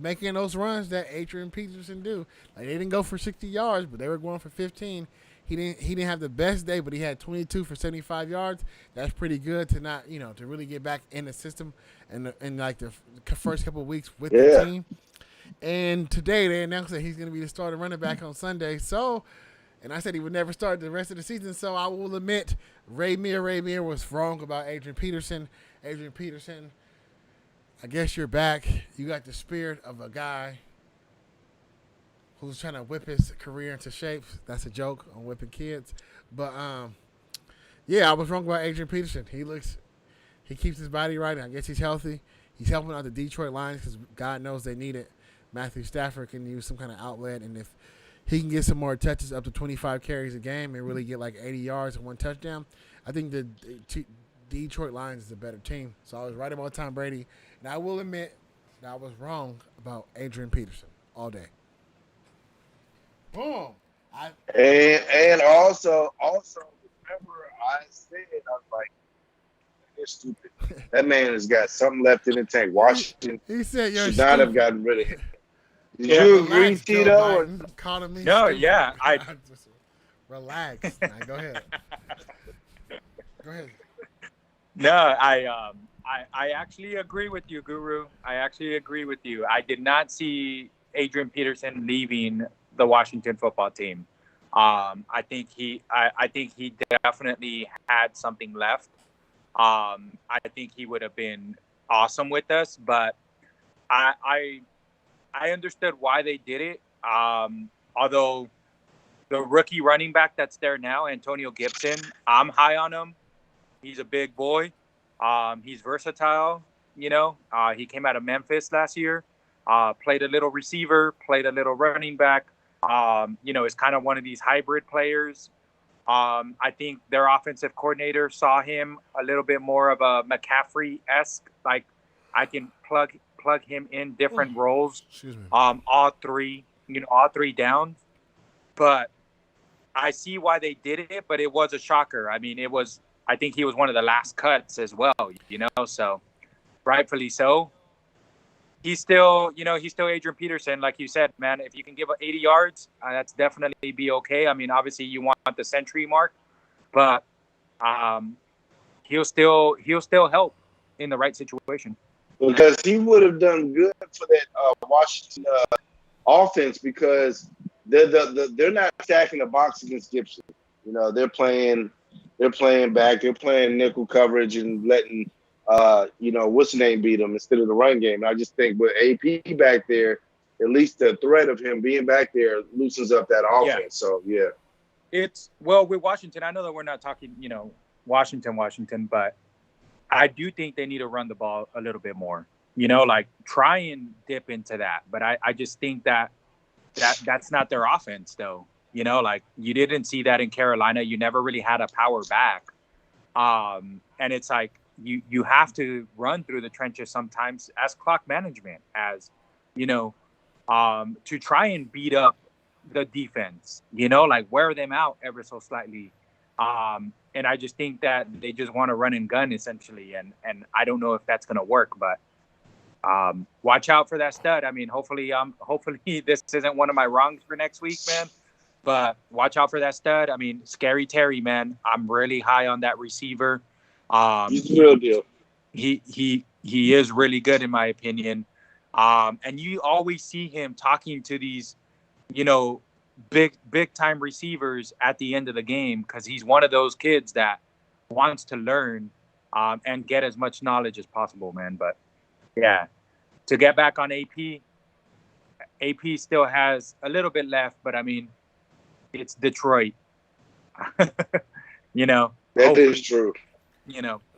S1: making those runs that Adrian Peterson do. Like, they didn't go for 60 yards, but they were going for 15. He didn't have the best day, but he had 22 for 75 yards. That's pretty good to not to really get back in the system in like the first couple of weeks with the team. And today they announced that he's going to be the starting running back on Sunday. And I said he would never start the rest of the season, so I will admit Ray Meir was wrong about Adrian Peterson. Adrian Peterson, I guess you're back. You got the spirit of a guy who's trying to whip his career into shape. That's a joke on whipping kids. But, I was wrong about Adrian Peterson. He keeps his body right, and I guess he's healthy. He's helping out the Detroit Lions because God knows they need it. Matthew Stafford can use some kind of outlet, and if he can get some more touches up to 25 carries a game and really get like 80 yards and 1 touchdown, I think the Detroit Lions is a better team. So I was right about Tom Brady. And I will admit that I was wrong about Adrian Peterson all day. Boom.
S2: And also, remember I said, I was like, they're stupid. That man has got something left in the tank. Washington should not have gotten rid of him. Did you agree, Tito?
S4: No, yeah. I
S1: just relax. Now, go ahead.
S4: No, I actually agree with you, Guru. I actually agree with you. I did not see Adrian Peterson leaving the Washington football team. I think he definitely had something left. I think he would have been awesome with us, but I I, I understood why they did it. Although the rookie running back that's there now, Antonio Gibson, I'm high on him. He's a big boy. He's versatile. He came out of Memphis last year. Played a little receiver, played a little running back. Is kind of one of these hybrid players. I think their offensive coordinator saw him a little bit more of a McCaffrey-esque, like I can plug him in different roles.
S1: Excuse me.
S4: All three downs. But I see why they did it, but it was a shocker. I mean, I think he was one of the last cuts as well, so rightfully so. He's still Adrian Peterson, like you said, man. If you can give 80 yards, that's definitely be okay. I mean, obviously you want the century mark, but he'll still help in the right situation.
S2: Because he would have done good for that Washington offense because they're not stacking the box against Gibson. They're playing back. They're playing nickel coverage and letting what's the name beat them instead of the run game. And I just think with AP back there, at least the threat of him being back there loosens up that offense.
S4: Yeah.
S2: So yeah,
S4: with Washington. I know that we're not talking, Washington, but I do think they need to run the ball a little bit more. Like try and dip into that. But I just think that's not their offense, though. Like you didn't see that in Carolina. You never really had a power back. And it's like you have to run through the trenches sometimes as clock management, as to try and beat up the defense. Like wear them out ever so slightly. And I just think that they just want to run and gun essentially, and I don't know if that's gonna work, but watch out for that stud. I mean, hopefully this isn't one of my wrongs for next week, man. But watch out for that stud. I mean, Scary Terry, man. I'm really high on that receiver.
S2: he's the real deal.
S4: He is really good in my opinion. And you always see him talking to these, big time receivers at the end of the game because he's one of those kids that wants to learn and get as much knowledge as possible, man. But yeah, to get back on AP still has a little bit left, but I mean, it's Detroit.
S2: That is true.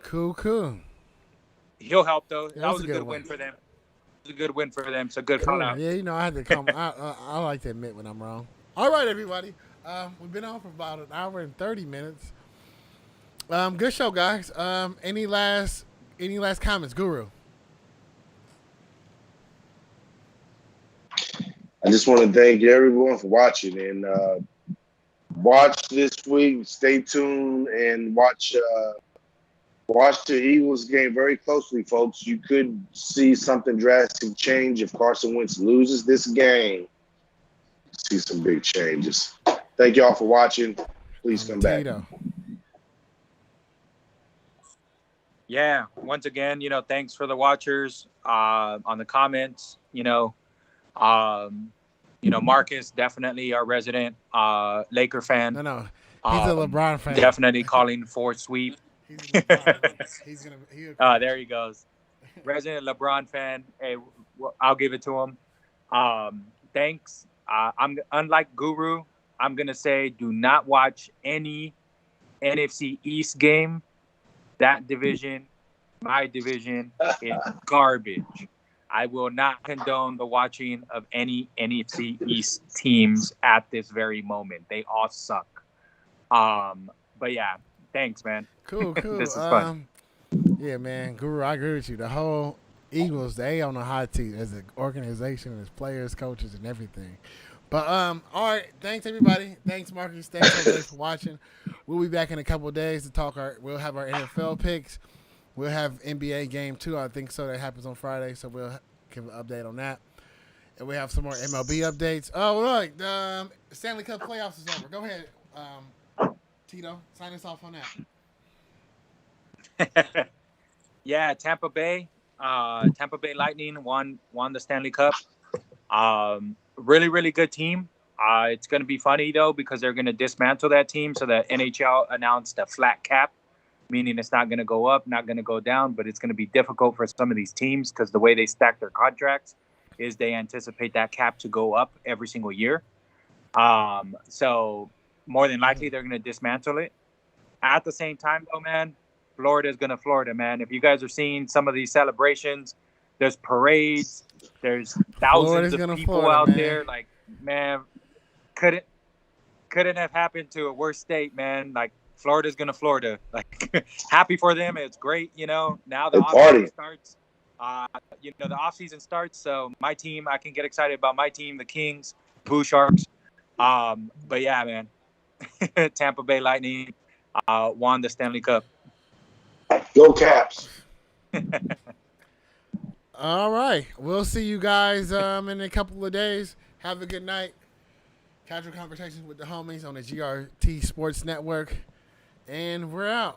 S1: Cool.
S4: He'll help though.
S1: Yeah,
S4: that was a good win for them. It was a good win for them. So good call out.
S1: Yeah, I had to come. I like to admit when I'm wrong. All right, everybody. We've been on for about an hour and 30 minutes. Good show, guys. Any last comments, Guru?
S2: I just want to thank everyone for watching and watch this week. Stay tuned and watch the Eagles game very closely, folks. You could see something drastic change if Carson Wentz loses this game. See some big changes. Thank y'all for watching. Please come back.
S4: Yeah. Once again, thanks for the watchers on the comments. Marcus, definitely our resident Laker fan.
S1: No, he's a LeBron fan.
S4: Definitely calling for sweep.
S1: He's
S4: there he goes. Resident LeBron fan. Hey, I'll give it to him. Thanks. I'm unlike Guru. I'm gonna say do not watch any NFC East game. That division, my division, is garbage. I will not condone the watching of any NFC East teams at this very moment. They all suck. But yeah, thanks, man.
S1: Cool.
S4: This is fun.
S1: Yeah, man. Guru, I agree with you. The whole Eagles, they on the hot seat as an organization, as players, coaches, and everything. But all right, thanks everybody. Thanks Marcus. Thanks everybody for watching. We'll be back in a couple of days to talk. We'll have our NFL picks. We'll have NBA game 2. I think so. That happens on Friday, so we'll give an update on that. And we have some more MLB updates. Oh, look, the Stanley Cup playoffs is over. Go ahead, Tito. Sign us off on
S4: that. Yeah, Tampa Bay Lightning won the Stanley Cup. Really, really good team. It's going to be funny, though, because they're going to dismantle that team. So the NHL announced a flat cap, meaning it's not going to go up, not going to go down, but it's going to be difficult for some of these teams because the way they stack their contracts is they anticipate that cap to go up every single year. So more than likely, they're going to dismantle it. At the same time, though, man, Florida's going to Florida, man. If you guys are seeing some of these celebrations, there's parades, there's thousands of people
S1: Florida,
S4: out
S1: man.
S4: there. Like, man, couldn't have happened to a worse state, man. Like, Florida's going to Florida. Like, happy for them. It's great, you know. Now the offseason starts. The offseason starts. So my team, I can get excited about my team, the Kings, Blue Sharks. But yeah, man, Tampa Bay Lightning won the Stanley Cup.
S2: Go Caps.
S1: All right. We'll see you guys in a couple of days. Have a good night. Casual conversations with the homies on the GRT Sports Network. And we're out.